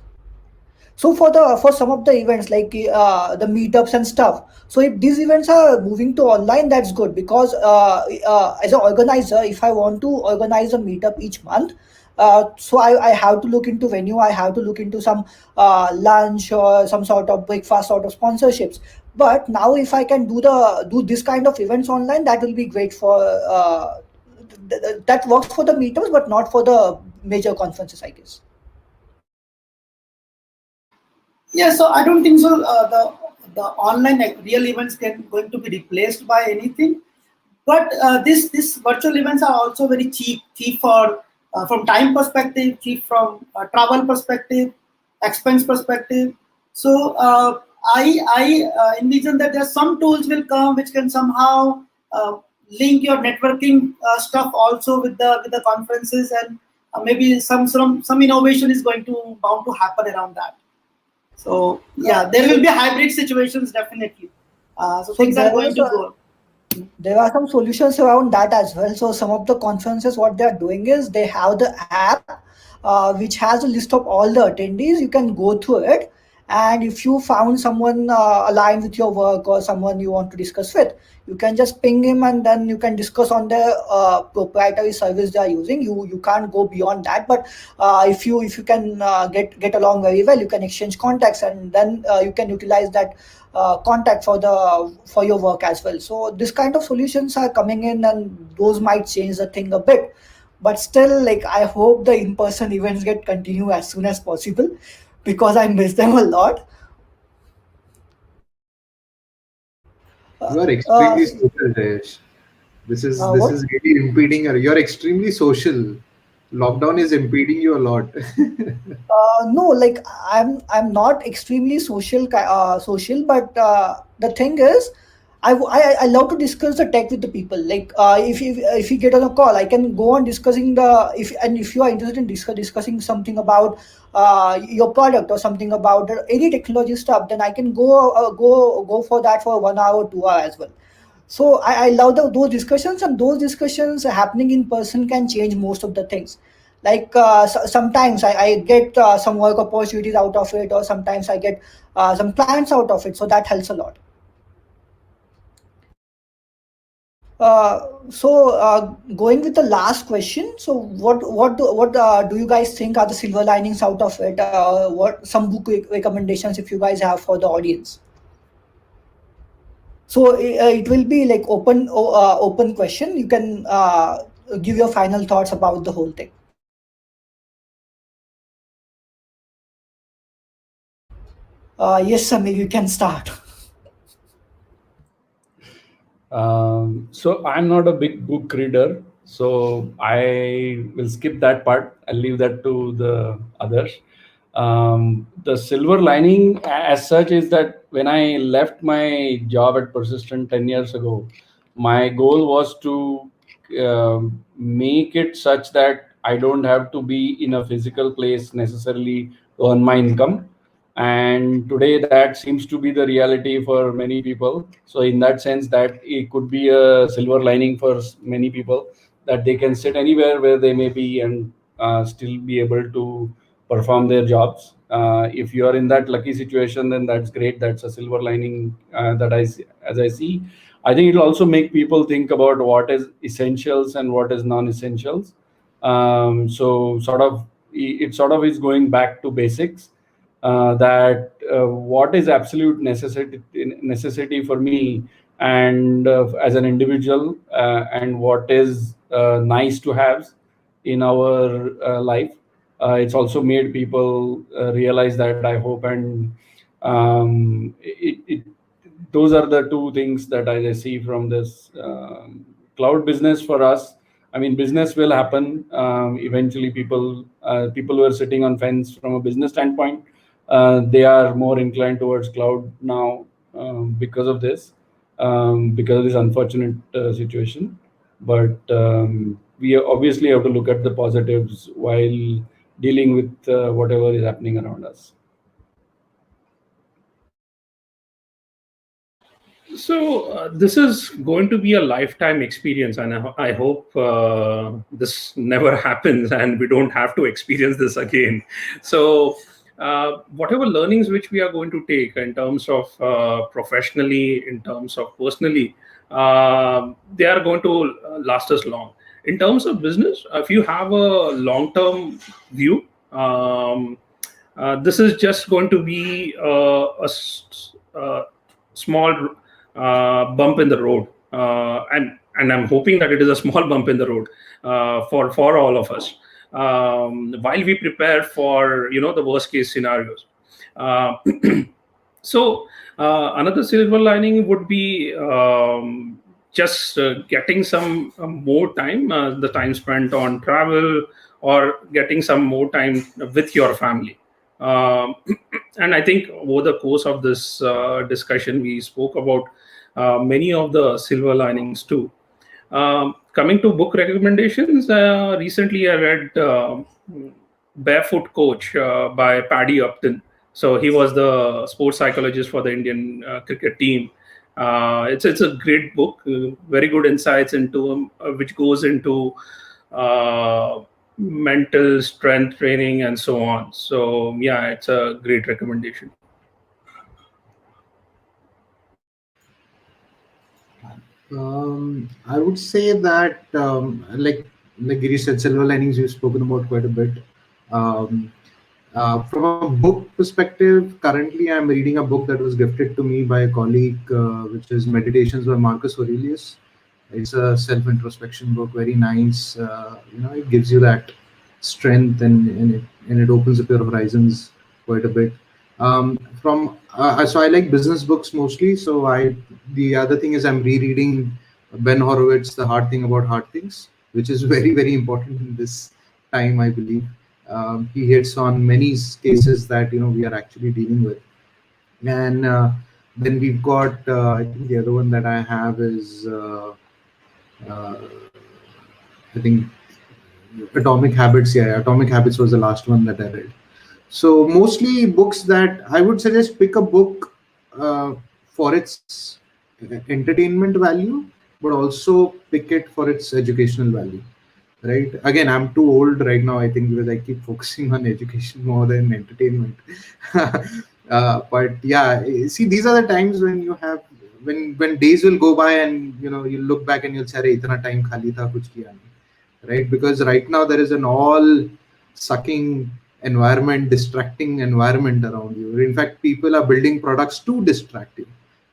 So for some of the events like the meetups and stuff, so if these events are moving to online, that's good because as an organizer, if I want to organize a meetup each month, so I have to look into venue, I have to look into some lunch or some sort of breakfast sort of sponsorships. But now if I can do this kind of events online, that will be great for that works for the meetups, but not for the major conferences, I guess. Yeah, so I don't think so. The online real events going to be replaced by anything. But this virtual events are also very cheap for from time perspective, cheap from travel perspective, expense perspective. So I envision that there are some tools will come which can somehow link your networking stuff also with the conferences, and maybe some innovation is bound to happen around that. So yeah, there will be hybrid situations definitely. So things are going to go. There are some solutions around that as well. So some of the conferences, what they are doing is they have the app which has a list of all the attendees. You can go through it, and if you found someone aligned with your work or someone you want to discuss with, you can just ping him and then you can discuss on the proprietary service they are using. You can't go beyond that, but if you can get along very well, you can exchange contacts and then you can utilize that contact for your work as well. So this kind of solutions are coming in, and those might change the thing a bit. But still, like, I hope the in-person events get continue as soon as possible because I miss them a lot. You are extremely social, Jayesh. This is What? really impeding. You're extremely social. Lockdown is impeding you a lot. No, like I'm not extremely social, but the thing is, I love to discuss the tech with the people. Like if you get on a call, I can go on discussing if you are interested in discussing something about your product or something about any technology stuff, then I can go for that for 1 hour, 2 hour as well. So I love those discussions, and those discussions happening in person can change most of the things. Like sometimes I get some work opportunities out of it, or sometimes I get some clients out of it, so that helps a lot. Going with the last question, so what do you guys think are the silver linings out of it? What some book recommendations if you guys have for the audience? So it will be like open question. You can give your final thoughts about the whole thing. Yes, Samir, you can start. So I'm not a big book reader, so I will skip that part. I'll leave that to the others. The silver lining, as such, is that when I left my job at Persistent 10 years ago, my goal was to make it such that I don't have to be in a physical place necessarily to earn my income. And today that seems to be the reality for many people. So in that sense, that it could be a silver lining for many people, that they can sit anywhere where they may be and still be able to perform their jobs. If you are in that lucky situation, then that's great. That's a silver lining that as I see. I think it will also make people think about what is essentials and what is non-essentials. So it sort of is going back to basics. That what is absolute necessity for me and as an individual, and what is nice to have in our life. It's also made people realize that, I hope, and those are the two things that I see from this cloud business for us. I mean, business will happen eventually. People who are sitting on fence from a business standpoint, they are more inclined towards cloud now because of this, because of this unfortunate situation. But we obviously have to look at the positives while dealing with whatever is happening around us. So this is going to be a lifetime experience, and I hope this never happens and we don't have to experience this again. So whatever learnings which we are going to take in terms of professionally, in terms of personally, they are going to last us long. In terms of business, if you have a long-term view, this is just going to be small bump in the road, and I'm hoping that it is a small bump in the road for all of us, while we prepare for the worst case scenarios. Uh, so another silver lining would be just getting some more time, the time spent on travel, or getting some more time with your family. Um, and I think over the course of this discussion, we spoke about many of the silver linings too. Coming to book recommendations, recently I read Barefoot Coach by Paddy Upton. So he was the sports psychologist for the Indian cricket team. It's a great book, very good insights into which goes into uh, mental strength training and so on. So yeah, it's a great recommendation. I would say that, like Giri said, silver linings we've spoken about quite a bit. Um, from a book perspective, currently I'm reading a book that was gifted to me by a colleague, which is Meditations by Marcus Aurelius. It's a self-introspection book, very nice. It gives you that strength, and it opens up your horizons quite a bit. So I like business books mostly. So the other thing is I'm rereading Ben Horowitz, The Hard Thing About Hard Things, which is very, very important in this time, I believe. He hits on many cases that we are actually dealing with. And then we've got, I think the other one that I have is, I think, Atomic Habits. Yeah, Atomic Habits was the last one that I read. So mostly books that I would suggest, pick a book for its entertainment value, but also pick it for its educational value. Right. Again, I'm too old right now, I think, because I keep focusing on education more than entertainment. But yeah, see, these are the times when you have when days will go by and you look back and you'll say, "Arey, itna time khali tha, kuch kiya nahi." Right? Because right now there is an all sucking environment, distracting environment around you. In fact, people are building products to distract you,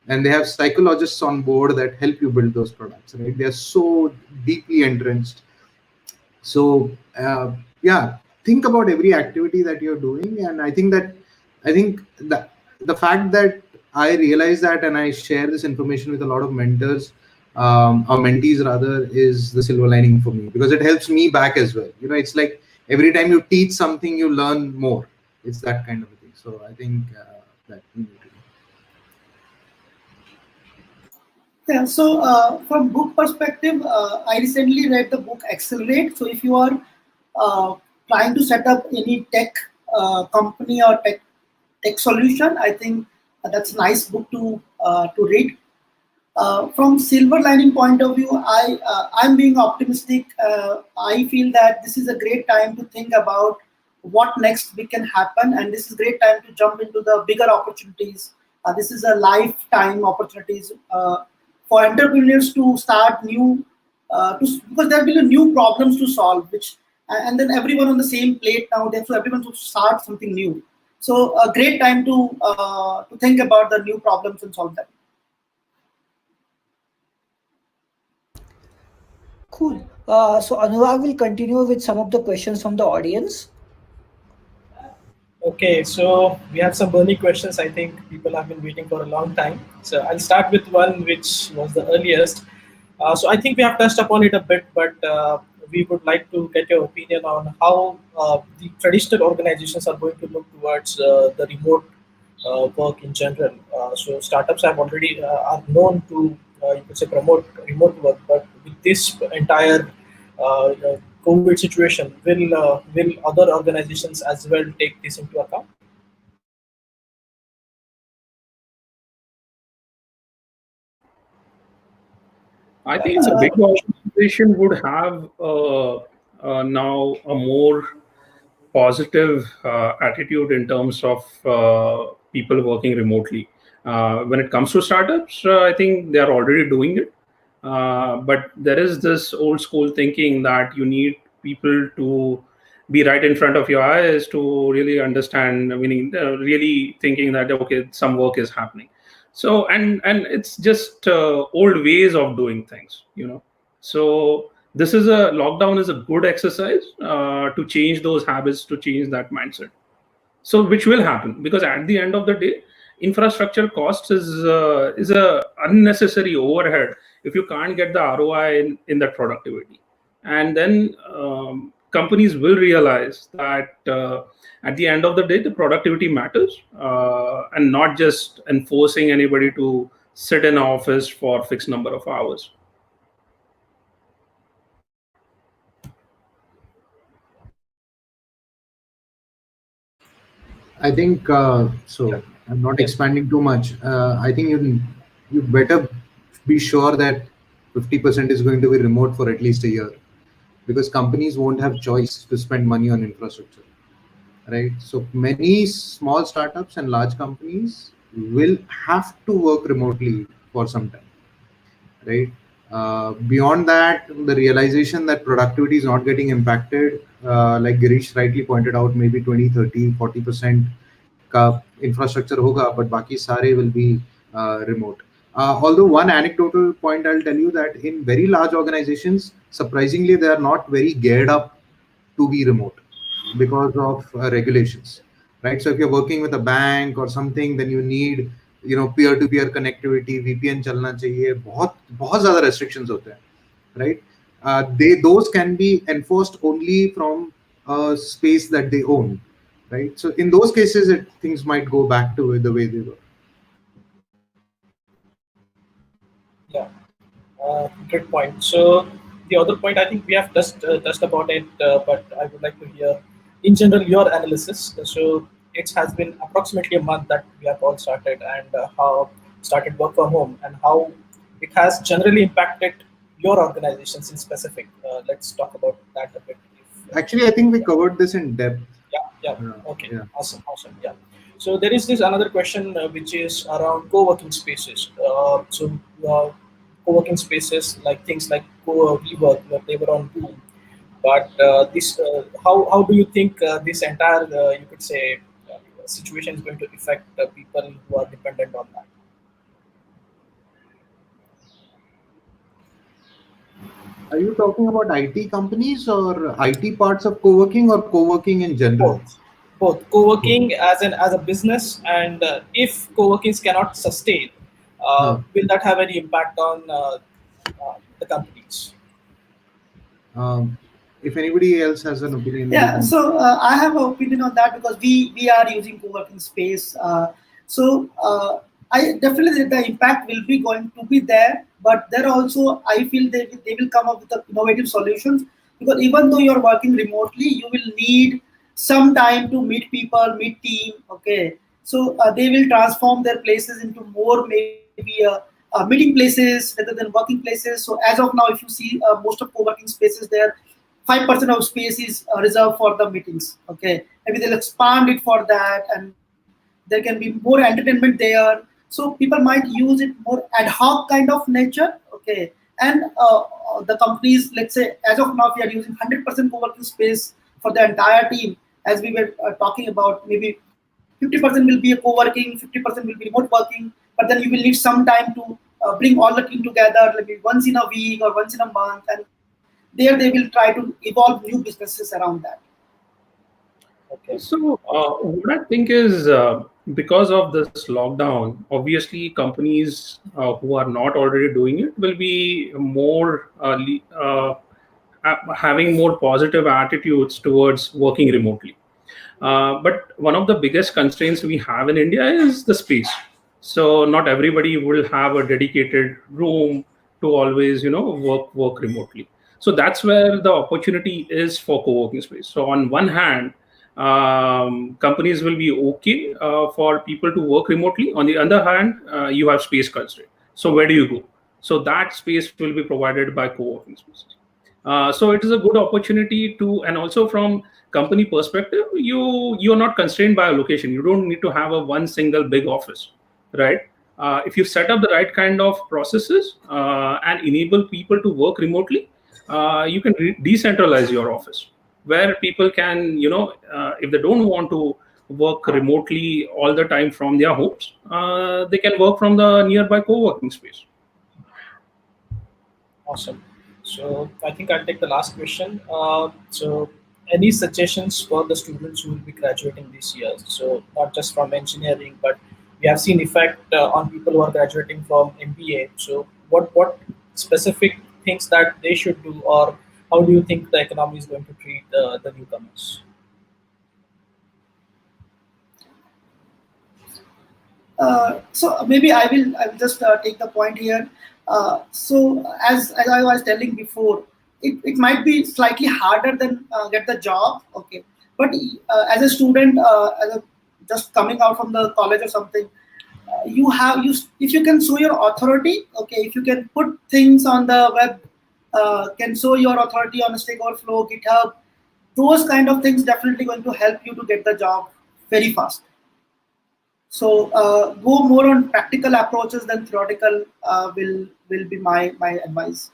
and they have psychologists on board that help you build those products. Right? They are so deeply entrenched. So yeah, think about every activity that you're doing, and I think that the fact that I realize that and I share this information with a lot of mentors, or mentees rather, is the silver lining for me, because it helps me back as well. It's like every time you teach something, you learn more. It's that kind of a thing. So I think that we need to do. Yeah, so from book perspective, I recently read the book Accelerate. So if you are trying to set up any tech company or tech solution, I think that's a nice book to read. From silver lining point of view, I'm being optimistic. I feel that this is a great time to think about what next we can happen, and this is a great time to jump into the bigger opportunities. This is a lifetime opportunities for entrepreneurs to start new, because there will be new problems to solve, which and then everyone on the same plate now. Therefore, everyone to start something new. So a great time to think about the new problems and solve them. Cool. So Anurag will continue with some of the questions from the audience. Okay, so we have some burning questions. I think people have been waiting for a long time. So I'll start with one which was the earliest. So I think we have touched upon it a bit, but we would like to get your opinion on how the traditional organizations are going to look towards the remote work in general. So startups have already are known to you could say promote remote work, but with this entire COVID situation, will other organizations as well take this into account? I think the big organization would have now a more positive attitude in terms of people working remotely. When it comes to startups, I think they are already doing it. But there is this old school thinking that you need people to be right in front of your eyes to really understand, meaning really thinking that, okay, some work is happening. So, and it's just old ways of doing things. So this is a lockdown is a good exercise to change those habits, to change that mindset. So which will happen, because at the end of the day, infrastructure costs is a unnecessary overhead if you can't get the ROI in that productivity. And then companies will realize that at the end of the day, the productivity matters, and not just enforcing anybody to sit in an office for fixed number of hours. I think so. I'm not expanding too much. I think you better be sure that 50% is going to be remote for at least a year, because companies won't have choice to spend money on infrastructure, right? So many small startups and large companies will have to work remotely for some time, right? Beyond that, the realization that productivity is not getting impacted, like Girish rightly pointed out, maybe 20, 30, 40% का infrastructure होगा, but बाकी सारे will be remote. Although one anecdotal point I'll tell you, that in very large organizations, surprisingly, they are not very geared up to be remote because of regulations, right? So if you're working with a bank or something, then you need peer to peer connectivity, VPN चलना चाहिए, बहुत बहुत ज़्यादा restrictions होते हैं, right? Those can be enforced only from a space that they own, right? So in those cases, things might go back to the way they were. Yeah, good point. So the other point, I think we have just touched about it, but I would like to hear, in general, your analysis. So it has been approximately a month that we have all started, and how started work from home, and how it has generally impacted your organizations in specific. Let's talk about that a bit. Actually, I think we covered this in depth. Yeah. Okay. Yeah. Awesome. Yeah. So there is this another question which is around co-working spaces. Co-working spaces like things like WeWork, where they were on Boom. But this, how do you think this entire, you could say, situation is going to affect people who are dependent on that? Are you talking about IT companies or IT parts of co-working or co-working in general? Both co-working as a business, and if co-workings cannot sustain, will that have any impact on the companies? If anybody else has an opinion. Yeah, so I have an opinion on that because we are using co-working space. I definitely the impact will be going to be there, but there also I feel they will come up with the innovative solutions, because even though you're working remotely, you will need some time to meet people, meet team. Okay, so they will transform their places into more maybe meeting places rather than working places. So as of now, if you see most of co-working spaces there, 5% of space is reserved for the meetings. Okay, maybe they'll expand it for that, and there can be more entertainment there. So people might use it more ad hoc kind of nature. Okay, and the companies, let's say, as of now, we are using 100% co-working space for the entire team. As we were talking about, maybe 50% will be a co-working, 50% will be remote working, but then you will need some time to bring all the team together, maybe once in a week or once in a month, and there they will try to evolve new businesses around that. Okay. So, what I think is because of this lockdown, obviously companies who are not already doing it will be more having more positive attitudes towards working remotely. But one of the biggest constraints we have in India is the space. So not everybody will have a dedicated room to always, work remotely. So that's where the opportunity is for co-working space. So on one hand, companies will be okay for people to work remotely. On the other hand, you have space constraint. So where do you go? So that space will be provided by co-working spaces. So it is a good opportunity to, and also from company perspective, you're not constrained by a location. You don't need to have a one single big office, right? If you set up the right kind of processes and enable people to work remotely, you can decentralize your office, where people can, if they don't want to work remotely all the time from their homes, they can work from the nearby co-working space. Awesome. So I think I'll take the last question. So any suggestions for the students who will be graduating this year? So not just from engineering, but we have seen effect on people who are graduating from MBA. So what specific things that they should do, or how do you think the economy is going to treat the newcomers? So maybe I will just take the point here. So as I was telling before, it might be slightly harder than get the job. Okay, but as a student, just coming out from the college or something, if you can show your authority. Okay, if you can put things on the web, can show your authority on Stack Overflow, GitHub, those kind of things definitely going to help you to get the job very fast. So go more on practical approaches than theoretical will be my advice.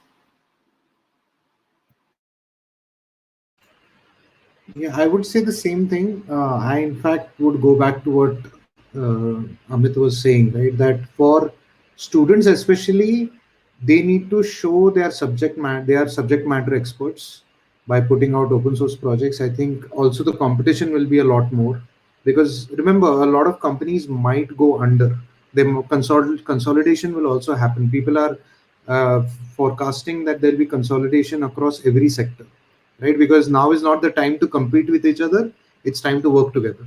Yeah, I would say the same thing. I in fact would go back to what Amit was saying, right? That for students especially, they need to show their they are subject matter experts by putting out open source projects. I think also the competition will be a lot more, because remember, a lot of companies might go under consolidation will also happen. People are uh, forecasting that there'll be consolidation across every sector, right? Because now is not the time to compete with each other, it's time to work together,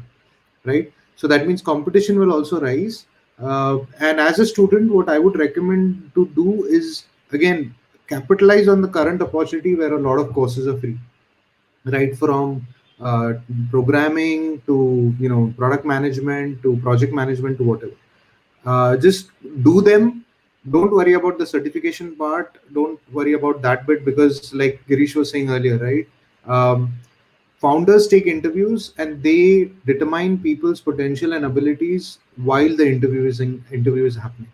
right? So that means competition will also rise. And as a student, what I would recommend to do is, again, capitalize on the current opportunity where a lot of courses are free, right? From uh, programming to product management to project management to whatever. Just do them. Don't worry about the certification part. Don't worry about that bit, because like Girish was saying earlier, right? um, Founders take interviews and they determine people's potential and abilities while the interview is happening,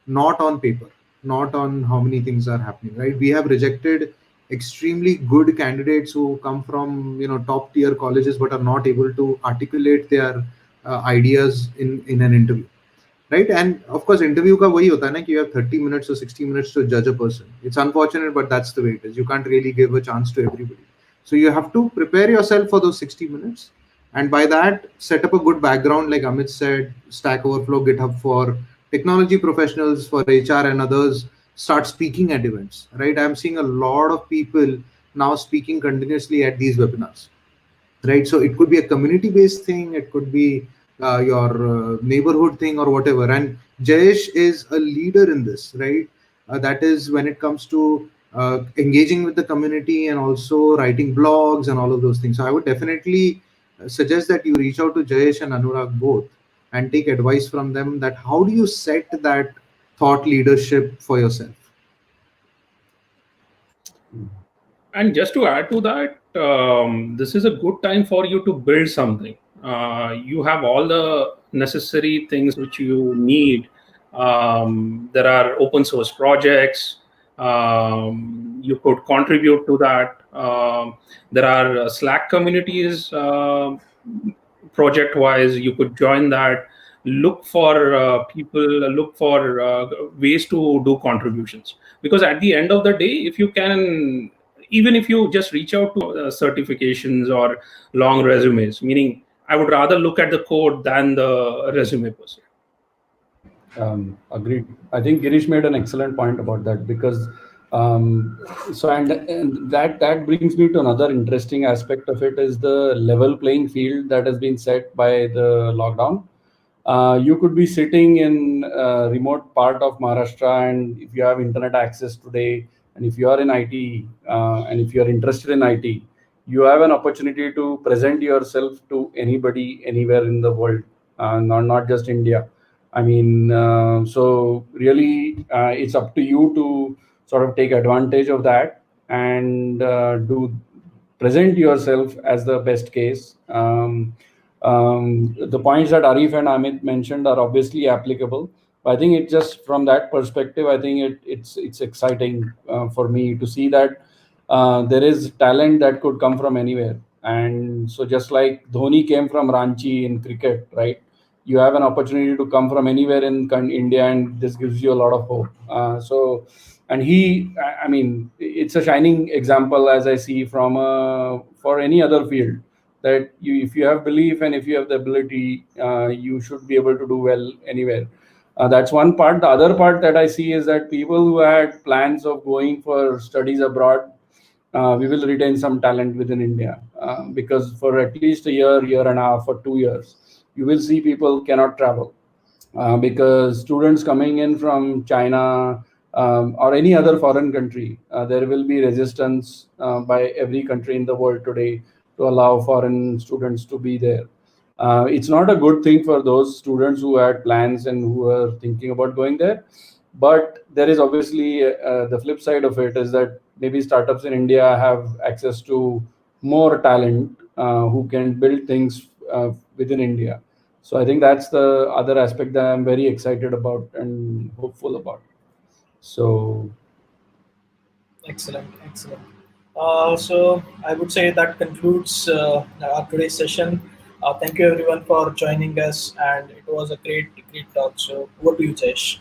not on paper, not on how many things are happening, right? We have rejected extremely good candidates who come from top tier colleges but are not able to articulate their ideas in an interview, right? And of course, interview ka wahi hota hai na, ki you have 30 minutes or 60 minutes to judge a person. It's unfortunate, but that's the way it is. You can't really give a chance to everybody. So you have to prepare yourself for those 60 minutes. And by that, set up a good background, like Amit said, Stack Overflow, GitHub for technology professionals, for HR and others, start speaking at events, right? I'm seeing a lot of people now speaking continuously at these webinars, right? So it could be a community based thing, it could be your neighborhood thing or whatever. And Jayesh is a leader in this, right? That is when it comes to engaging with the community and also writing blogs and all of those things. So I would definitely suggest that you reach out to Jayesh and Anurag both and take advice from them, that how do you set that thought leadership for yourself. And just to add to that, this is a good time for you to build something. You have all the necessary things which you need. There are open source projects. You could contribute to that. There are Slack communities, project wise. You could join that. Look for people, look for ways to do contributions. Because at the end of the day, if you can, even if you just reach out to certifications or long resumes, meaning I would rather look at the code than the resume per se. Agreed. I think Girish made an excellent point about that, because and that brings me to another interesting aspect of it, is the level playing field that has been set by the lockdown. You could be sitting in a remote part of Maharashtra, and if you have internet access today, and if you are in IT, and if you are interested in IT, you have an opportunity to present yourself to anybody anywhere in the world, not just India. I mean, so really, it's up to you to sort of take advantage of that and do present yourself as the best case. The points that Arif and Amit mentioned are obviously applicable. I think it just from that perspective, I think it's exciting for me to see that there is talent that could come from anywhere. And so just like Dhoni came from Ranchi in cricket, right? You have an opportunity to come from anywhere in India, and this gives you a lot of hope. And I mean, it's a shining example, as I see, from for any other field, that if you have belief and if you have the ability, you should be able to do well anywhere. That's one part. The other part that I see is that people who had plans of going for studies abroad, we will retain some talent within India, because for at least a year and a half, or 2 years, you will see people cannot travel, because students coming in from China or any other foreign country, there will be resistance by every country in the world today to allow foreign students to be there. It's not a good thing for those students who had plans and who are thinking about going there. But there is obviously the flip side of it, is that maybe startups in India have access to more talent who can build things within India. So I think that's the other aspect that I'm very excited about and hopeful about. So Excellent. So I would say that concludes our today's session. Thank you everyone for joining us, and it was a great talk. So over to you, Jesh.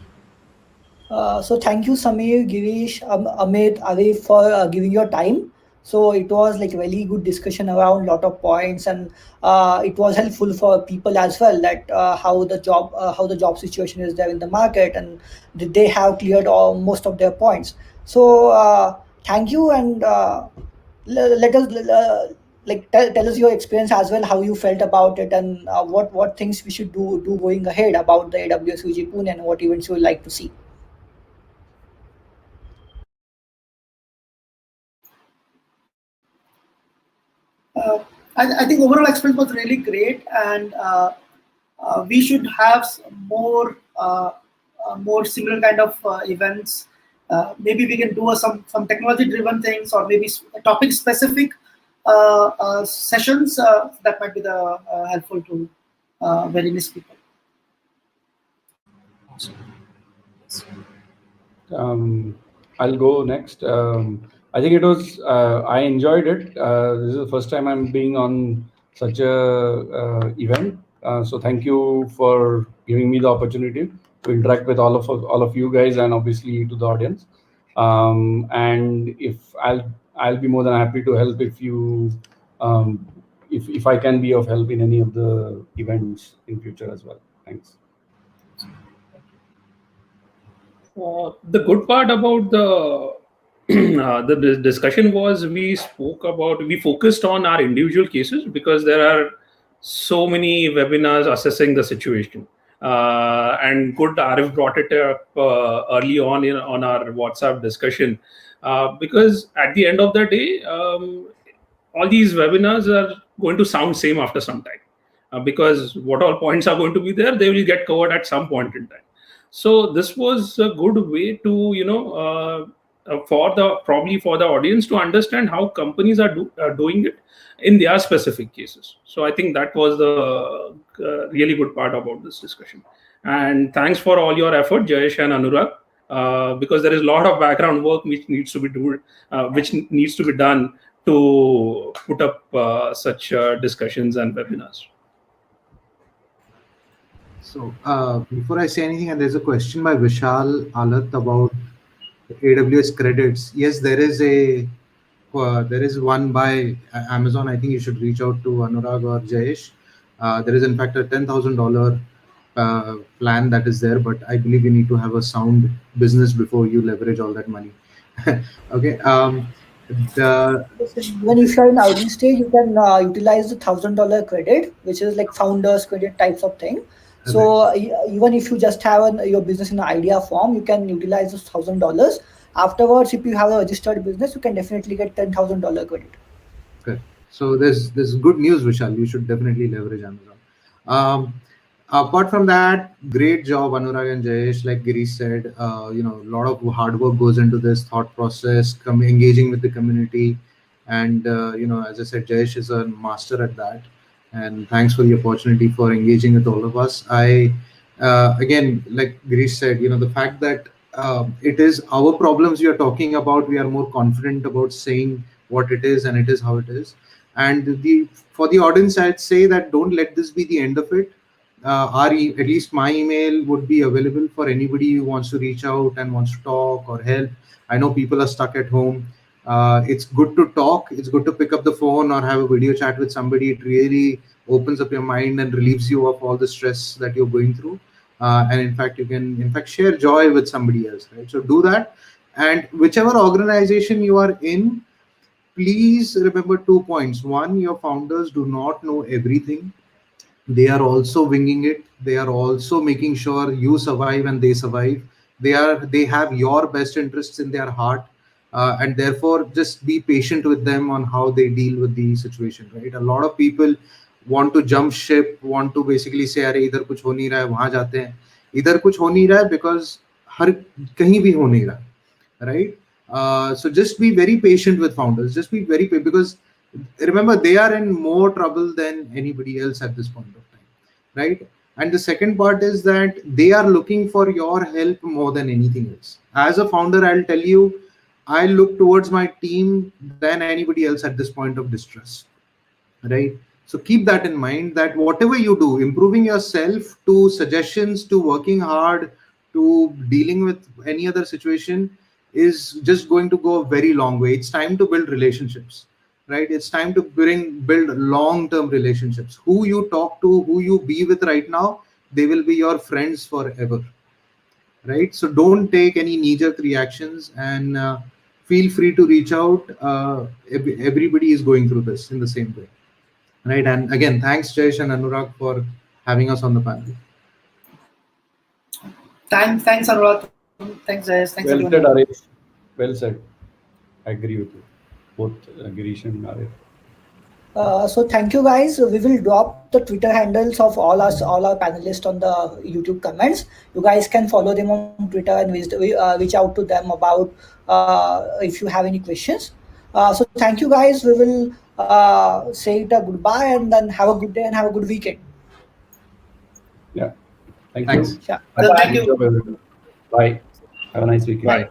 So thank you, Samir, Girish, Amit, Arif, for giving your time. So it was like really good discussion around lot of points, and it was helpful for people as well, that how the job situation is there in the market, and they have cleared all most of their points. So thank you, and let us like tell us your experience as well, how you felt about it, and what things we should do going ahead about the AWS UG Pune, and what events you would like to see. I think overall experience was really great, and we should have more similar kind of events. Maybe we can do some technology-driven things, or maybe topic-specific sessions that might be helpful to various people. I'll go next. I think it was, I enjoyed it. This is the first time I'm being on such a event. So thank you for giving me the opportunity to interact with all of you guys, and obviously to the audience. And if I'll be more than happy to help if you if I can be of help in any of the events in future as well. Thanks. The good part about the discussion was we focused on our individual cases, because there are so many webinars assessing the situation. And good, Arif brought it up early on our WhatsApp discussion, because at the end of the day, all these webinars are going to sound same after some time, because what all points are going to be there, they will get covered at some point in time. So this was a good way to for the audience to understand how companies are doing it in their specific cases. So I think that was the really good part about this discussion. And thanks for all your effort, Jayesh and Anurag, because there is a lot of background work which needs to be done to put up such discussions and webinars. So before I say anything, and there's a question by Vishal Alat about AWS credits. Yes, there is one by Amazon. I think you should reach out to Anurag or Jayesh. There is in fact a $10,000 plan that is there, but I believe you need to have a sound business before you leverage all that money. Okay. When if you're in early stage, you can utilize the $1,000 credit, which is like founders credit types of thing. So even if you just have your business in an idea form, you can utilize this $1,000. Afterwards, if you have a registered business, you can definitely get $10,000 credit. Okay. So there's good news, Vishal. You should definitely leverage Amazon. Apart from that, great job, Anurag and Jayesh. Like Girish said, a lot of hard work goes into this thought process, engaging with the community, and as I said, Jayesh is a master at that. And thanks for the opportunity for engaging with all of us. I again, like Girish said, the fact that it is our problems we are talking about, we are more confident about saying what it is, and it is how it is. And for the audience, I'd say that don't let this be the end of it. At least my email would be available for anybody who wants to reach out and wants to talk or help. I know people are stuck at home. It's good to talk. It's good to pick up the phone or have a video chat with somebody. It really opens up your mind and relieves you of all the stress that you're going through. And in fact, you can share joy with somebody else, right? So do that. And whichever organization you are in, please remember 2 points. One, your founders do not know everything. They are also winging it. They are also making sure you survive and they survive. They have your best interests in their heart, and therefore just be patient with them on how they deal with the situation, right? A lot of people want to jump ship, want to basically say, अरे इधर कुछ हो नहीं रहा है, वहां जाते हैं. इधर कुछ हो नहीं रहा है because हर कहीं भी हो नहीं रहा, right? So just be very patient with founders. Just be very patient, because remember, they are in more trouble than anybody else at this point of time, right? And the second part is that they are looking for your help more than anything else. As a founder, I'll tell you, I look towards my team than anybody else at this point of distress, right? So keep that in mind, that whatever you do, improving yourself, to suggestions, to working hard, to dealing with any other situation, is just going to go a very long way. It's time to build relationships, right? It's time to build long-term relationships. Who you talk to, who you be with right now, they will be your friends forever, right? So don't take any knee-jerk reactions, and feel free to reach out. Everybody is going through this in the same way, right? And again, thanks Jayesh and Anurag for having us on the panel. Thanks Anurag. Thanks Jayesh. Thanks Well everyone. said, Arish. Well said. I agree with you, both Girish and Arif. So thank you guys. We will drop the Twitter handles of all our panelists on the YouTube comments. You guys can follow them on Twitter and reach out to them about if you have any questions. So thank you guys. We will say it a goodbye and then have a good day and have a good weekend. Yeah. Thank Thanks. you. Yeah. Well, thank you. Bye. Have a nice weekend. Bye.